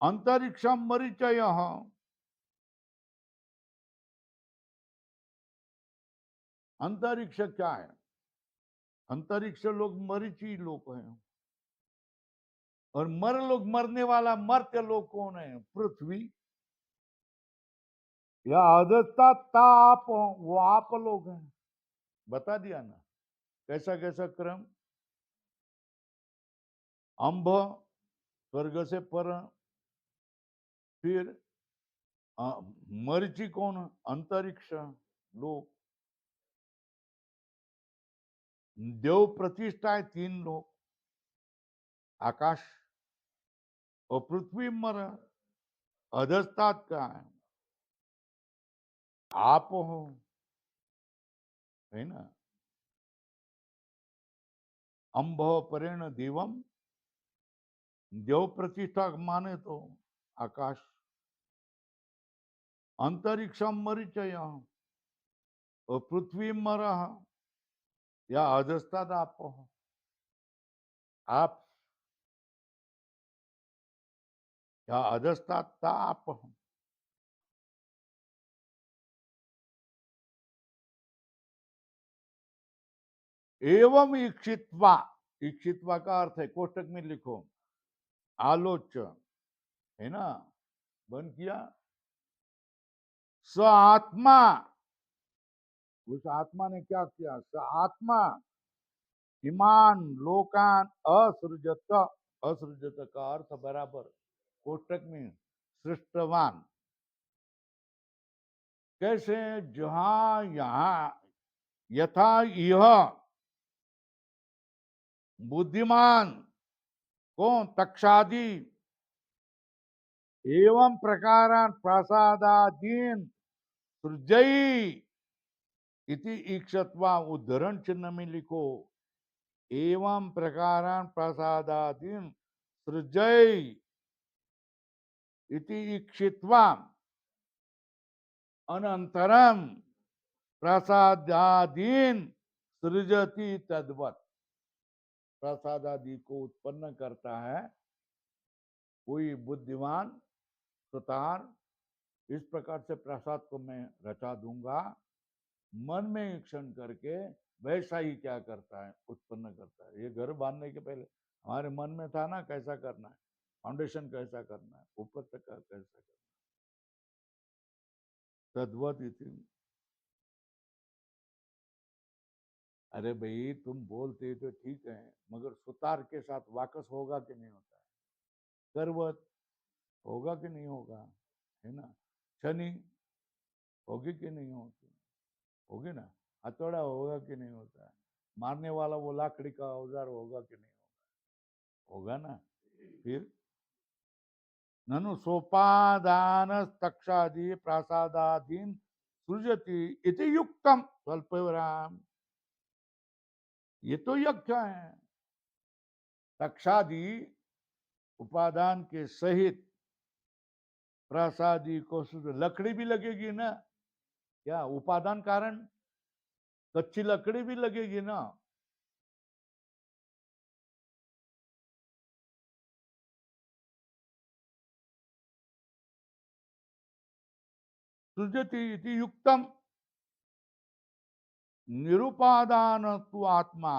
अंतरिक्षम मरीचय, अंतरिक्ष क्या है? अंतरिक्ष लोग मरीची लोग हैं। और मर लोग, मरने वाला मर्त्य लोग कौन है? पृथ्वी या अधस्ता ताप, वो आप लोग हैं। बता दिया ना कैसा कैसा क्रम। अंभ स्वर्ग से पर, फिर मरीची कौन? अंतरिक्ष लोग। देव प्रतिष्ठा है तीन लोग, आकाश और पृथ्वी मर, अधस्तात का है आप हो, है ना। अंभ परेण दिवम, देव प्रतिष्ठा माने तो आकाश, अंतरिक्षम मरीचय और पृथ्वी मर या अधस्तात आप हो। आप या अधस्तात आप हो। एवं इक्षित्वा, इक्षित्वा का अर्थ है, कोष्टक में लिखो, आलोच्य, है ना, बंद किया। स आत्मा, उस आत्मा ने क्या किया? स आत्मा इमान लोकान असृजत, असृजत का अर्थ बराबर कोष्टक में सृष्टवान। कैसे? जहां यहां यथा यह बुद्धिमान कौन? तक्षादि एवं प्रकारान प्रसादादीन सृजई इति ईक्षत्वा, उद्धरण चिन्ह में लिखो, एवं प्रकारान प्रसादादीन सृजई इति ईक्षित्वा अनंतरम प्रसादादीन सृजति तद्वत। प्रसादादि को उत्पन्न करता है कोई बुद्धिमान सुतार, इस प्रकार से प्रसाद को मैं रचा दूंगा। मन में ईक्षण करके वैसा ही क्या करता है? उत्पन्न करता है। ये घर बांधने के पहले हमारे मन में था ना कैसा करना है, फाउंडेशन कैसा करना है, ऊपर तक का कैसा करना है, तद्वत इति। अरे भाई तुम बोलते तो ठीक है, मगर सुतार के साथ वाकस होगा कि नहीं होता है? करवत होगा कि नहीं होगा, है ना। शनि होगी कि नहीं होती? होगी ना। हथौड़ा होगा कि नहीं होता है? मारने वाला वो लाकड़ी का औजार होगा कि नहीं होगा? होगा ना। फिर ननु सोपादान तक्षादि प्रासादादीन सृजति इति युक्तम स्वल्पविराम। ये तो यज्ञ है। तक्षादि उपादान के सहित प्रासादी को लकड़ी भी लगेगी ना, क्या उपादान कारण कच्ची लकड़ी भी लगेगी ना। सृजति इति युक्तम निरुपादान तु आत्मा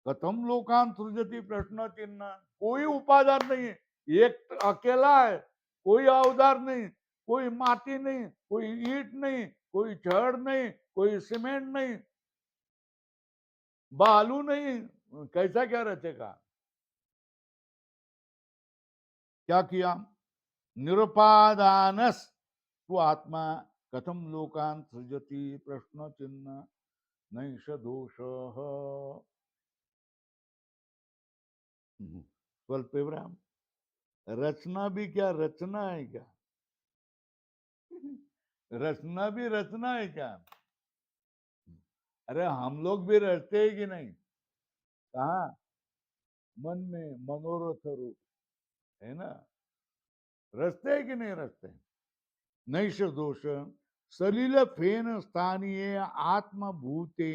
कथम लोकान सृजति प्रश्न चिन्ह। कोई उपादान नहीं है, एक अकेला है, कोई औजार नहीं, कोई माटी नहीं, कोई ईट नहीं, कोई छड़ नहीं, कोई सीमेंट नहीं, बालू नहीं, कैसा क्या रचेगा? क्या किया? निरुपादानस तो आत्मा कथम लोकान सृजति प्रश्न चिन्ह नैष दोष। स्वल्पेवराम। रचना भी क्या रचना है क्या? रचना भी रचना है क्या? अरे हम लोग भी रचते हैं कि नहीं? कहा? मन में मनोरथ रूप है ना, रचते हैं कि नहीं रचते? नैष दोष सलिल फेन स्थानीय आत्मभूते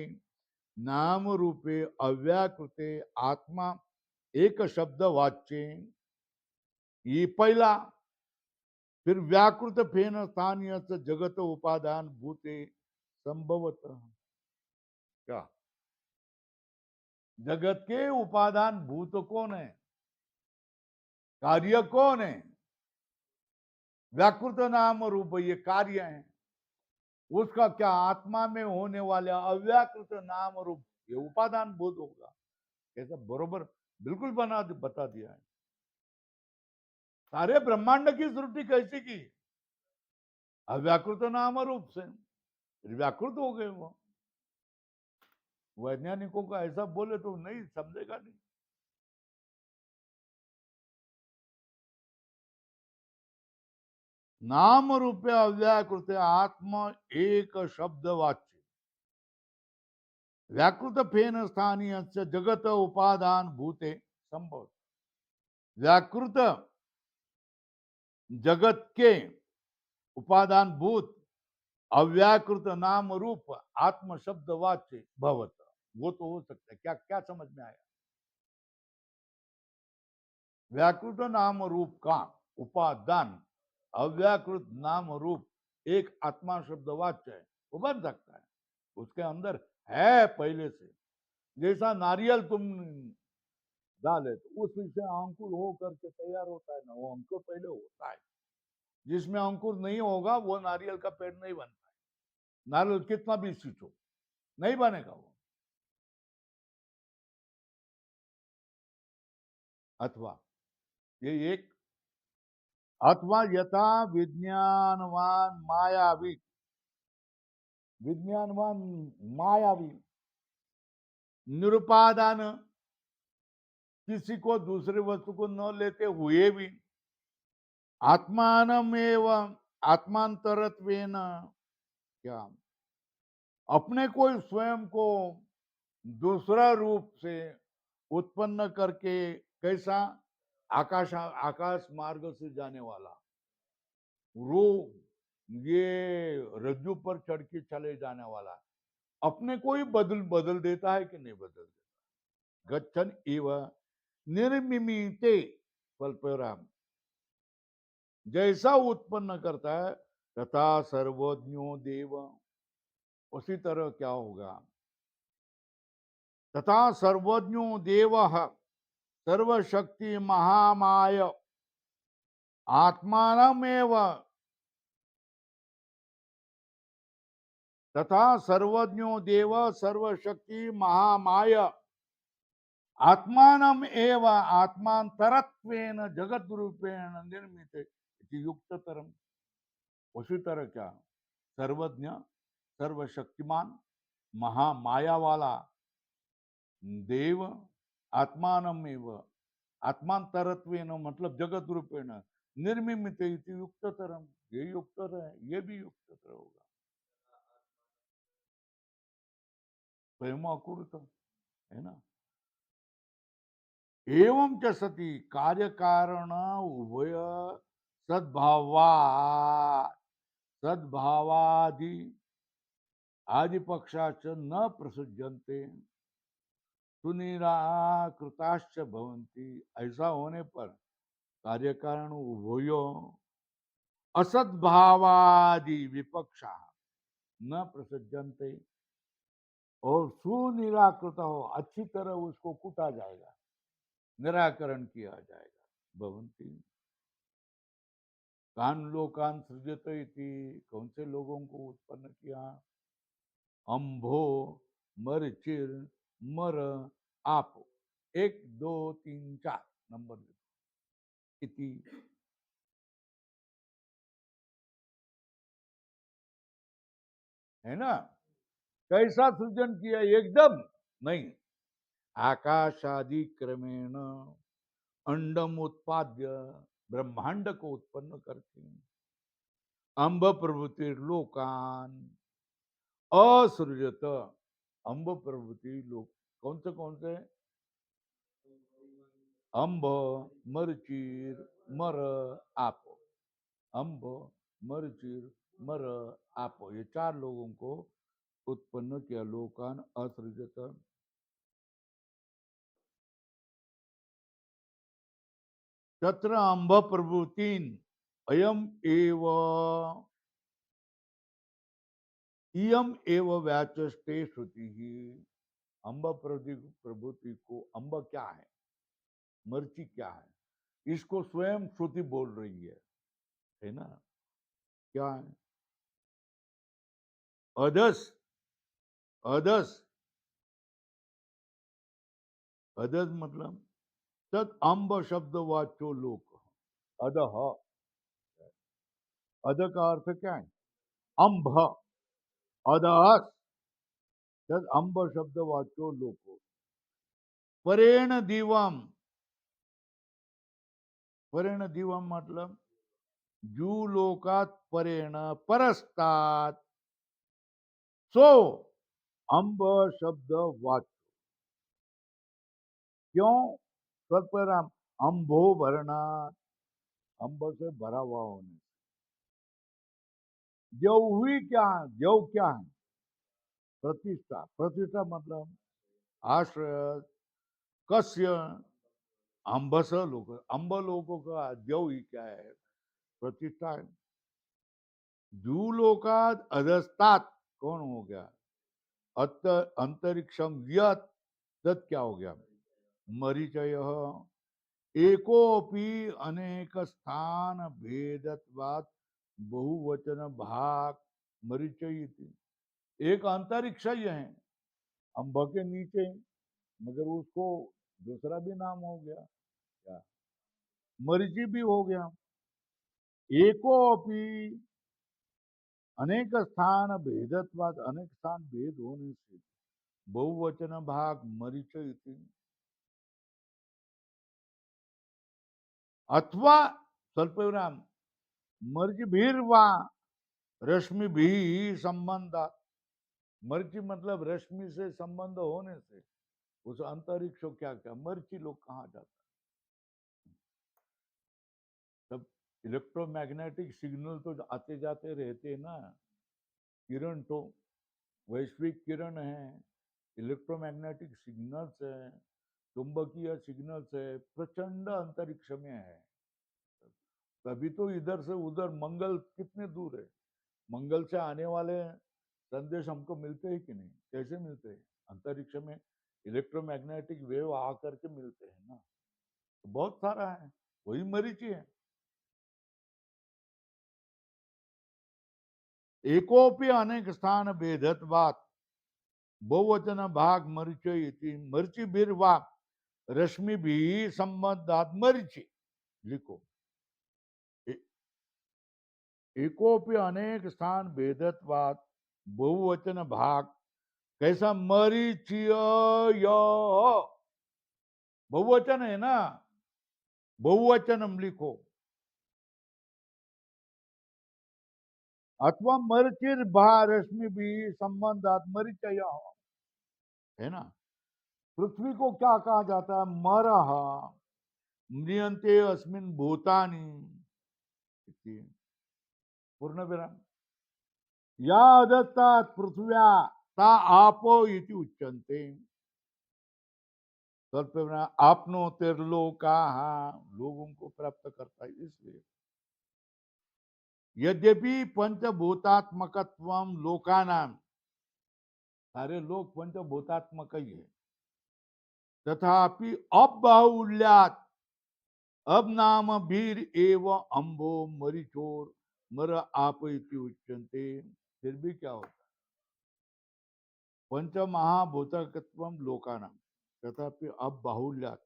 नाम रूपे अव्याकृते आत्मा एक शब्द वाच्य। ये पहला। फिर व्याकृत फेन स्थानीय जगत उपादान भूते संभवत। क्या जगत के उपादान भूत कौन है? कार्य कौन है? व्याकृत नाम रूप ये कार्य है। उसका क्या आत्मा में होने वाले अव्याकृत नाम रूप ये उपादान भूत होगा। ऐसा बरोबर बिल्कुल बता दिया है। सारे ब्रह्मांड की सृष्टि कैसे की? अव्याकृत नाम रूप से। व्याकृत हो गए वो। वैज्ञानिकों का ऐसा बोले तो नहीं समझेगा नहीं। नाम रूपे अव्याकृत आत्मा एक शब्द वाच्य व्याकृत फेन स्थानीय जगत उपादान भूते संभव। व्याकृत जगत के उपादान भूत अव्याकृत नाम रूप आत्म शब्द वाच्य भवत। वो तो हो सकता है। क्या क्या समझ में आया? व्याकृत नाम रूप का उपादान अव्याकृत नाम रूप एक आत्मा शब्द वाच्य है, वो बन सकता है। उसके अंदर है पहले से। जैसा नारियल तुम डाले तो उसमें से अंकुर हो करके तैयार होता है ना, वो अंकुर पहले होता है। जिसमें अंकुर नहीं होगा वो नारियल का पेड़ नहीं बनता है। नारियल कितना भी सींचो नहीं बनेगा वो। अथवा ये एक अथवा यथा विज्ञानवान मायावी विज्ञानवान मायावी निरुपादान किसी को दूसरे वस्तु को न लेते हुए भी आत्मानमेव आत्मांतरत्वेन क्या अपने को स्वयं को दूसरा रूप से उत्पन्न करके कैसा आकाश मार्ग से जाने वाला रो ये रज्जू पर चढ़ के चले जाने वाला अपने को ही बदल बदल देता है कि नहीं बदल देता? गच्छन इव निर्मिमीते स्वल्पराम जैसा उत्पन्न करता है तथा सर्वज्ञो देव उसी तरह क्या होगा? तथा सर्वज्ञो देव सर्वशक्ति महामाय आत्मानमेव तथा सर्वज्ञो देव सर्वशक्ति महामाय आत्मानम एव आत्मांतरत्वेन जगत रूपेण निर्मित इति युक्ततरम। उसी तरह क्या सर्वज्ञ सर्वशक्तिमान महामाया वाला देव आत्मानमेव आत्मांतरत्वेन मतलब जगत रूपेण निर्मिमित इति युक्ततरम, ये युक्तर है, ये भी युक्ततर होगा। स्वयं अकुरुत है ना। एवं च सति कार्य कारण उभय सद्भावा सद्भावादि आदि पक्षाच न प्रसज्जन्ते सुनिराकृताश्च भवन्ति। ऐसा होने पर कार्य कारण उभयो असद्भावादि विपक्षा न प्रसज्जन्ते और सुनिराकृत हो, अच्छी तरह उसको कूटा जाएगा, निराकरण किया जाएगा। भवंती कान लोकान सृजत इति, कौन से लोगों को उत्पन्न किया? अंभो मरचिर मर आप, 1 2 3 4 नंबर इति, है ना। कैसा सृजन किया? एकदम नहीं, आकाशादि क्रमेण अंडम उत्पाद्य, ब्रह्मांड को उत्पन्न करके अंब प्रभृति लोकान असृजत। अंब प्रभृति लोक कौन से? अंब मरचीर मर आप, अंब मरचीर मर आप, ये 4 लोगों को उत्पन्न किया। लोकान असृजत तत्र अंब प्रभृतीन अयम एव इयम एव व्याचष्टे श्रुति ही। अंब प्रभृति को, अंब क्या है, मर्ची क्या है, इसको स्वयं श्रुति बोल रही है ना। क्या है? अदस, अदस, अदस मतलब तद अंब शब्द वाच्यो लोक, अदह, अद का अर्थ क्या है? अंब, अदहस तद अंब शब्द वाच्यो लोको परेण दिवम, परेण दिवम मतलब जूलोकात परेण परस्तात, सो अंब शब्द वाच्य। क्यों? तत्पराम अंबो भरना, अंब से भरा हुआ होने। जव हुई क्या है? जव क्या है? प्रतिष्ठा, प्रतिष्ठा मतलब आश्रय, कस्य अंबस लोक, अंब लोगों का जव ही क्या है? प्रतिष्ठा है। जूलोकाद अधस्तात कौन हो गया? अंतरिक्षम यत, तत् क्या हो गया? मरीचय एकोपि अनेक स्थान भेदत्वात् बहुवचन भाग मरीचय। एक अंतरिक्ष ही है अंब के नीचे, मगर उसको दूसरा भी नाम हो गया क्या? मरीचि भी हो गया। एकोपि अनेक स्थान भेदत्वाद, अनेक स्थान भेद होने से बहुवचन भाग मरीचय। अथवा स्वल्प विराम मर्ज भीरवा रश्मि भी संबंध, मर्ची मतलब रश्मि से संबंध होने से उस अंतरिक्ष को क्या क्या मर्ची लोग कहा जाता है। तब इलेक्ट्रोमैग्नेटिक सिग्नल तो आते जाते रहते हैं ना, किरण तो वैश्विक किरण है, इलेक्ट्रोमैग्नेटिक सिग्नल्स है, चुंबकीय सिग्नल्स है, प्रचंड अंतरिक्ष में है। तभी तो इधर से उधर मंगल कितने दूर है, मंगल से आने वाले संदेश हमको मिलते हैं कि नहीं? कैसे मिलते हैं? अंतरिक्ष में इलेक्ट्रोमैग्नेटिक वेव आकर के मिलते हैं ना। तो बहुत सारा है, वही मरीची है। एकोपि अनेक स्थान भेदत्वात् बहुवचन भाग मरीचय इति, मरीचि बीरवा रश्मि भी संबंधात मरीचि लिखो। एकोपि अनेक स्थान भेदत्वात् बहुवचन भाग कैसा? मरीचिय बहुवचन है ना, बहुवचन हम लिखो, अथवा मरचिर भा रश्मि भी संबंधात मरीचय, है ना। पृथ्वी को क्या कहा जाता है? मरह म्रियंते अस्मिन् भूतानि इति। पूर्ण विराम। या दत्तात् पृथ्व्या ता आपो इति उच्यन्ते। स्वल्प विराम। आपनो तिर्लोका, लोगों को प्राप्त करता है, इसलिए। यद्यपि पंचभूतात्मकत्वम लोकानाम, सारे लोग पंचभूतात्मक ही है, तथापि अबाहुल्यात, अब नाम भीर एव अम्बो मरिचोर मर आप इति उच्यन्ते। फिर भी क्या होता है? पंच महाभूतकत्व लोकानाम, तथापि अब बाहुल्यात,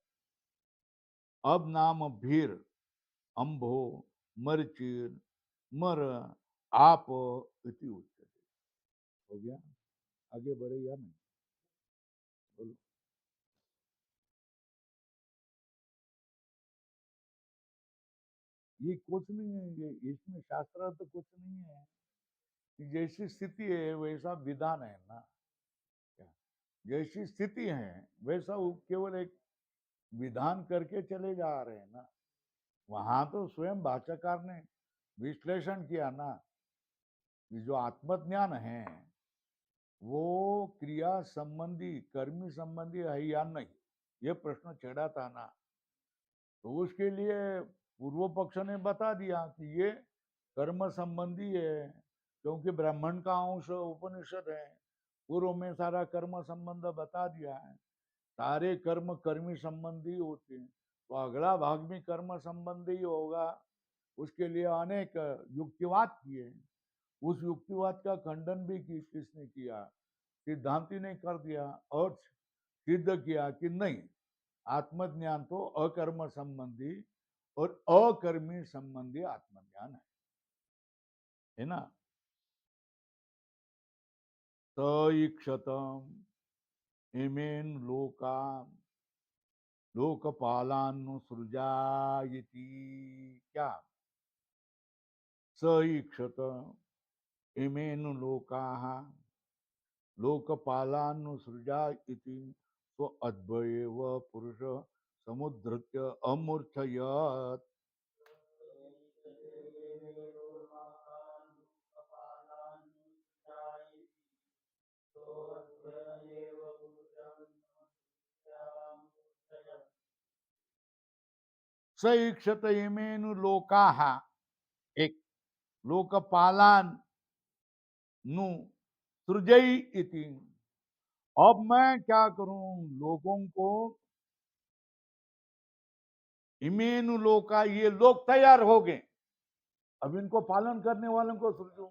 अब नाम भीर अम्भो मरचिर मर आप इति उच्यते। हो गया? आगे बढ़े या नहीं? बोलो। ये कुछ नहीं है, ये इसमें शास्त्र तो कुछ नहीं है, कि जैसी स्थिति है वैसा विधान है ना। क्या? जैसी स्थिति है वैसा वो केवल एक विधान करके चले जा रहे हैं ना। वहां तो स्वयं भाष्यकार ने विश्लेषण किया ना कि जो आत्मज्ञान है वो क्रिया संबंधी कर्मी संबंधी है या नहीं, ये प्रश्न छेड़ा था ना। तो उसके लिए पूर्व पक्ष ने बता दिया कि ये कर्म संबंधी है, क्योंकि ब्राह्मण का अंश उपनिषद है, पूर्व में सारा कर्म संबंध बता दिया है, सारे कर्म कर्मी संबंधी होते हैं, तो अगला भाग भी कर्म संबंधी होगा। उसके लिए अनेक युक्तिवाद किए, उस युक्तिवाद का खंडन भी किसने किया? सिद्धांति ने कर दिया और सिद्ध किया कि नहीं, आत्मज्ञान तो अकर्म संबंधी और अकर्मी संबंधी आत्मज्ञान है ना। सईक्षतम इमेन लोका लोकपालानुसृजायति। क्या? सईक्षत इमेन लोकाः लोकपालानुसृजा इति, तो अद्वैव पुरुष समुद्धृत्य अमूर्छयत्। स ईक्षत इमेनु लोकाः, एक लोकपालान नु सृजई इति। अब मैं क्या करूं? लोगों को इमेनु लोका, ये लोग तैयार हो गए, अब इनको पालन करने वालों को सृजूं।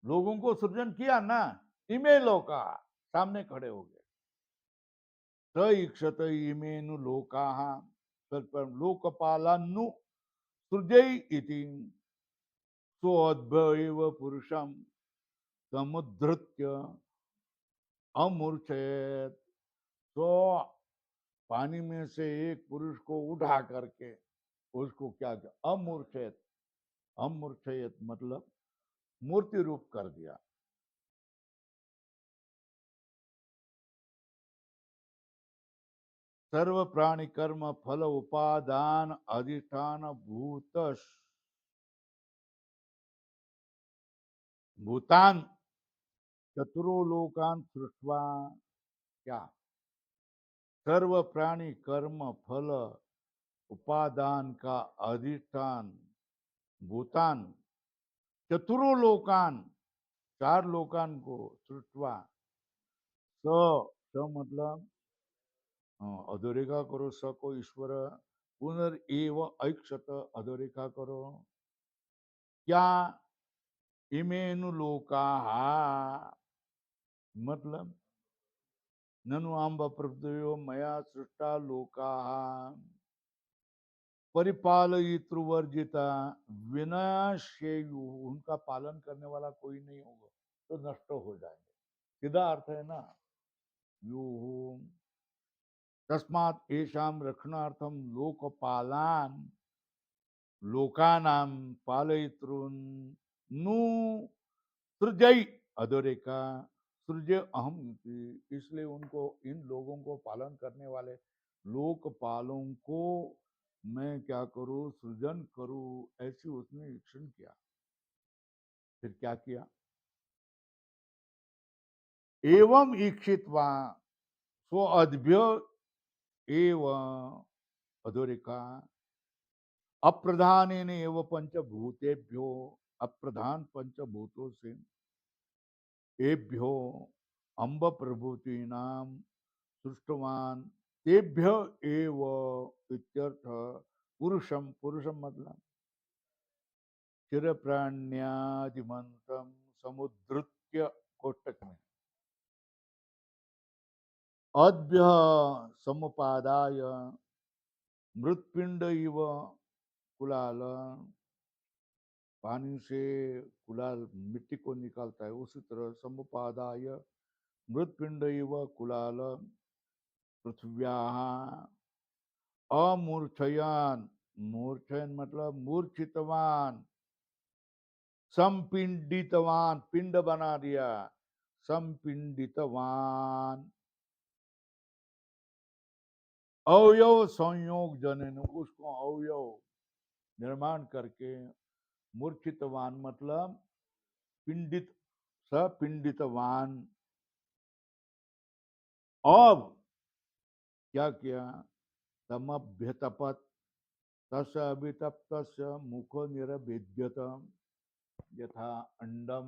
लोगों को सृजन किया ना, इमे लोका सामने खड़े हो गए। स ईक्षत इमेनु लोकाः लोकपालानु सृजई इति, सो अद्वैव पुरुषम समुद्धृत्य अमूर्छेत। तो पानी में से एक पुरुष को उठा करके उसको क्या किया? अमूर्छेत। अमूर्छेत मतलब मूर्ति रूप कर दिया। सर्व प्राणी कर्म फल उपादान अधिष्ठान भूतान चतुरो लोकान सृष्टवा। क्या? सर्व प्राणी कर्म फल उपादान का अधिष्ठान भूतान चतुरो लोकान, चार लोकान को सृष्टवा। स मतलब अधोरेखा करो, स को ईश्वर, पुनर्एव ऐक्षत अधोरेखा करो। क्या? इमेनु लोका, मतलब ननु आम्ब प्रभुयो मया सृष्टा लोका परिपालयितृवर्जिता विनाशेयु, उनका पालन करने वाला कोई नहीं होगा तो नष्ट हो जाएंगे। सीधा अर्थ है ना, व्यूह तस्मात् येषां रक्षणार्थं लोकपालान् लोकानां पालयितॄन् नु सृजय अधोरेखा सृजय अहम इति। इसलिए उनको, इन लोगों को पालन करने वाले लोकपालों को मैं क्या करूं, सृजन करूं, ऐसी उसने इच्छन किया। फिर क्या किया, एवं ईक्षित्वा स्व अद्भ्य एव अधोरेखा अप्रधान एव पंचभूतेभ्यो, अप्रधान पंचभूतों से एभ्यो अम्ब प्रभूति नाम सृष्टवान तेभ्य एव इत्यर्थ। पुरुषम, पुरुषम मतलब चिर प्राण्यादिमंतम समुद्धृत्य कोष्टक में अद्भ्य समुपादाय मृतपिंड इव कुलाल, पानी से कुलाल मिट्टी को निकालता है, उसी तरह समुपादाय मृतपिंड इव कुलाल पृथ्व्या अमूर्छयान, मूर्छयन मतलब मूर्छितवान, संपिंडितवान पिंड बना दिया, संपिंडितवान अवयव संयोग जन, उसको अवयव निर्माण करके, मूर्छितवान मतलब पिंडित, सपिंडितवान। अब क्या किया, तमभ्यतपत तस्य अभितप्तस्य मुखो निरभिद्यत यथा अंडम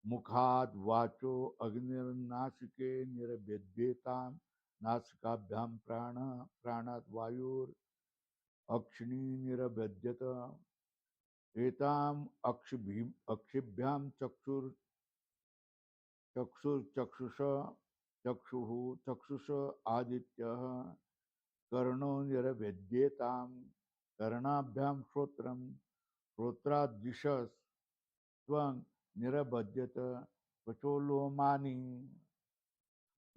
मुखाद वाचो अग्निर्नासिके निरभ्येताम नासिकाभ्याम प्राण प्राणात् वायुर अक्षिणी निरभ्यत एताम अक्षिभ्याम चक्षुर चक्षुष चक्षुः चक्षुष आदित्यः कर्णो निरभ्येताम कर्णाभ्याम श्रोत्रम श्रोत्रादिशः त्वं निरभ्यत वचो लोमानि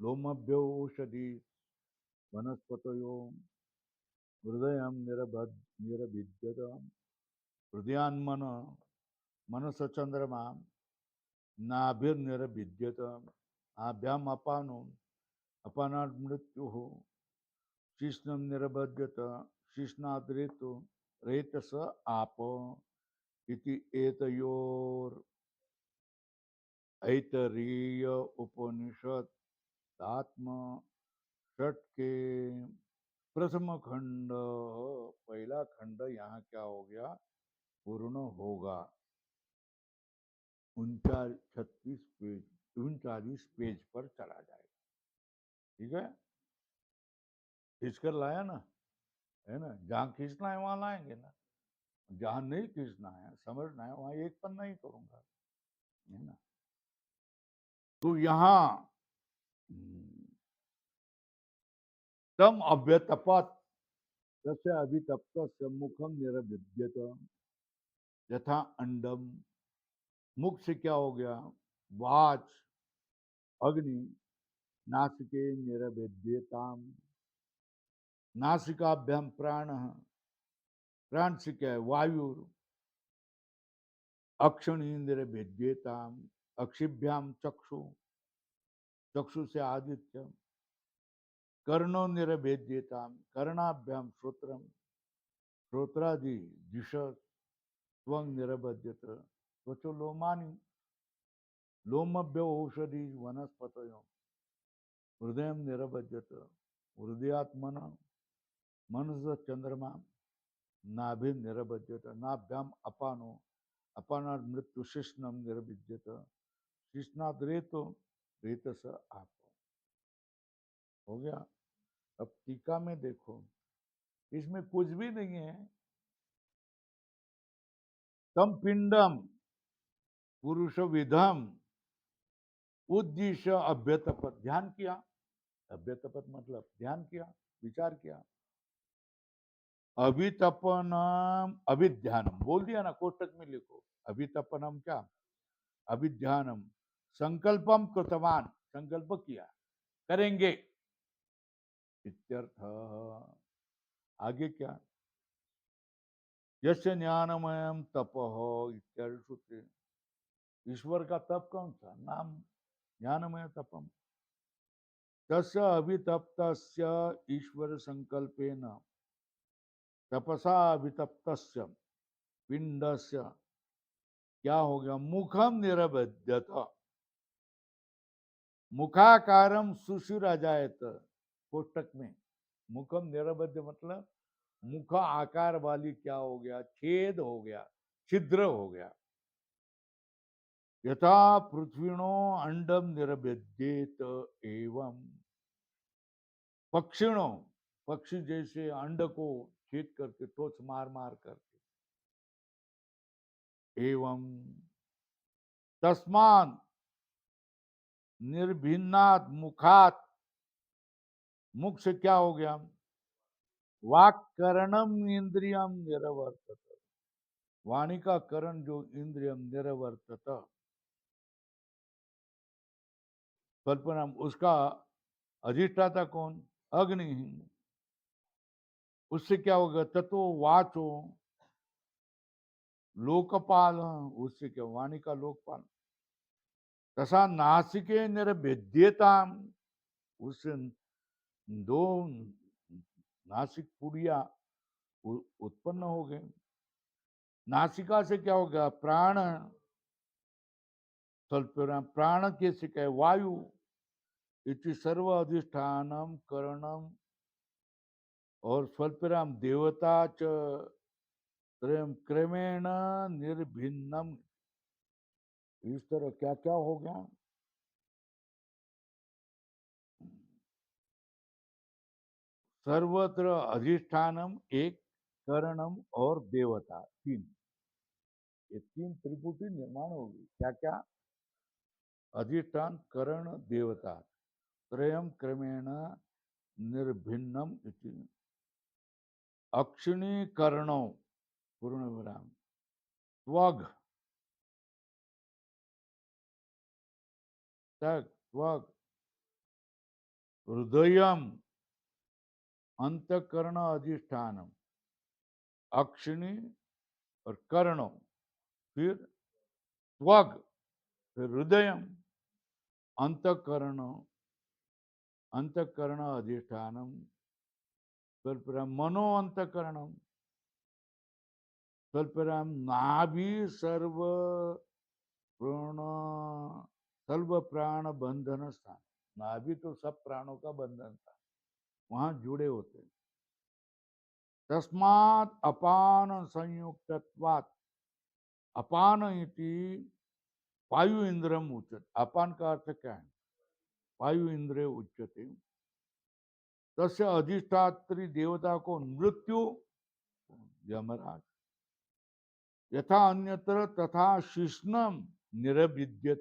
लोमभ्यो औषधि वनस्पतयो हृदय निरभिद्यत हृदयान्मन मनस चंद्रमा नाभिर्निरभिद्यत आभ्याम अपानो अपानात् मृत्युः शीष्णं निरभद्यत शीष्णात् रेतो रेतस आप इति एतयोर ऐतरीय उपनिषद आत्म षट के प्रथम खंड, पहला खंड यहाँ क्या हो गया, पूर्ण होगा। 39 पेज पर चला जाएगा। ठीक है, खींच कर लाया ना, है ना, जहाँ खींचना है वहां लाएंगे ना, जहाँ नहीं खींचना है, समझना है, वहां एक पन्ना ही करूंगा, है ना। तो यहाँ तम अव्यतपत तस्य अभितप्त मुखम निरभिद्यत यथा अंडम, मुख से क्या हो गया, वाच अग्नि, नासिके निरभिद्यताम नासिकाभ्याम प्राण, प्राण से क्या है वायु, अक्षणी निरभिद्यताम अक्षिभ्याम चक्षु, चक्षु से आदित्य, कर्णो निरभेद्यताम कर्णाभ्याम श्रोत्रम, श्रोत्रादि दिश त्वं निरभद्यत त्वचो लोमानि लोमभ्यो औषधि वनस्पतयो हृदय निरभद्यत हृदयात्मन मनस चंद्रमा नाभि निरभद्यत नाभ्याम अपानो अपानाद मृत्यु शिष्णम निरभिद्यत शिष्णाद रेतो रेतस आप। हो गया। अब टीका में देखो, इसमें कुछ भी नहीं है। तम पिंडम पुरुष विधम उद्देश्य अभ्यतपत, ध्यान किया, अभ्यतपत मतलब ध्यान किया, विचार किया, अभितपनम अभिध्यानम बोल दिया ना, कोष्टक में लिखो, अभितपनम क्या, अभिध्यानम संकल्पम कृतवान, संकल्प किया, करेंगे इत्यर्थ। आगे क्या, यस्य ज्ञानमयम तपः इत्यादि सूत्र। ईश्वर का तप कौन सा, नाम ज्ञानमय तपम। तस्य अभितप्तस्य ईश्वर संकल्पेन तपसा अभितप्तस्य पिंडस्य क्या हो गया, मुखम निरभद्यत, मुखाकारम सुशिराजायत, कोष्टक में मुखम निरबद्ध मतलब मुख आकार वाली क्या हो गया, छेद हो गया, छिद्र हो गया। यथा पृथ्वीणो अंडम निरभ्येत एवं पक्षिणों, पक्षी जैसे अंड को छेद करके टोच मार मार करके, एवं तस्मान निर्भिन्नात मुखात, मुख से क्या हो गया, वाक करणम इंद्रियम निरवर्तत, वाणी का करण जो इंद्रियम निरवर्तत, कल्पना उसका अधिष्ठाता कौन, अग्नि। उससे क्या होगा, तत्व वाचो लोकपाल, उससे क्या, वाणी का लोकपाल। तथा नासिके निर्भेद्यता, उससे दो नासिक पुड़िया उत्पन्न हो गए। नासिका से क्या होगा, प्राण, प्राण के से क्या, वायु, इति सर्व अधिष्ठानम करणम और स्वल्पराम देवता च क्रमेण निर्भिन्नम। इस तरह क्या क्या हो गया, सर्वत्र अधिष्ठानम एक, करणम और देवता तीन, ये तीन त्रिपुटी निर्माण होगी। क्या क्या, अधिष्ठान करण देवता, त्रयम क्रमेण निर्भिन्नम इति। अक्षिणी कर्णो पूर्ण विराम, त्वग, तग त्वग, हृदयम अंतकरण अधिष्ठानम, अक्षिणी और कर्णो, फिर त्वग, फिर हृदयम, अंतकरण, अंतकरण अधिष्ठानम, स्वल्पराम मनो अंतकरणम, स्वल्पराम नाभि सर्व प्राण, सर्व प्राण बंधन स्थान, नाभि तो सब प्राणों का बंधन था, वहां जुड़े होते। तस्मात् अपान संयुक्तत्वात्, अपान इति वायु इंद्रम उच्यते, अपान का अर्थ क्या है, वायु इंद्रिय उच्यते। तस्य अधिष्ठात्री देवता को मृत्यु, यमराज, यथा अन्यत्र तथा शिष्णम निरभिद्यत,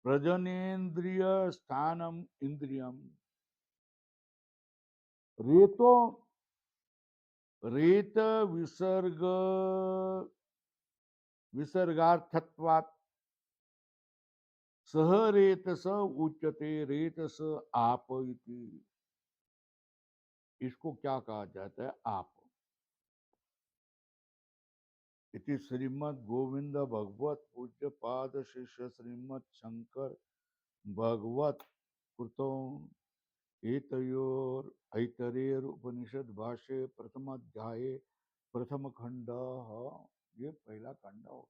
प्रजनेन्द्रिय स्थानम इंद्रियम, रेतो रेत विसर्ग विसर्गार्थत्वात् सह रेतस उच्यते, रेतस आप इति। इसको क्या कहा जाता है, आप। इति श्रीमद् गोविंद भगवत पूज्य पाद शिष्य श्रीमद् शंकर भगवत कृतो एतयोर ऐतरेर उपनिषद भाष्य प्रथम अध्याय प्रथम खंड, ये पहला खंड हो।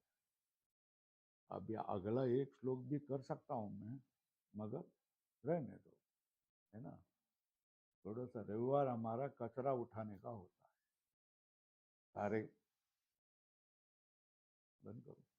अब या अगला एक श्लोक भी कर सकता हूं मैं, मगर रहने दो, है ना। थोड़ा सा रविवार हमारा कचरा उठाने का होता है, सारे बंद करो।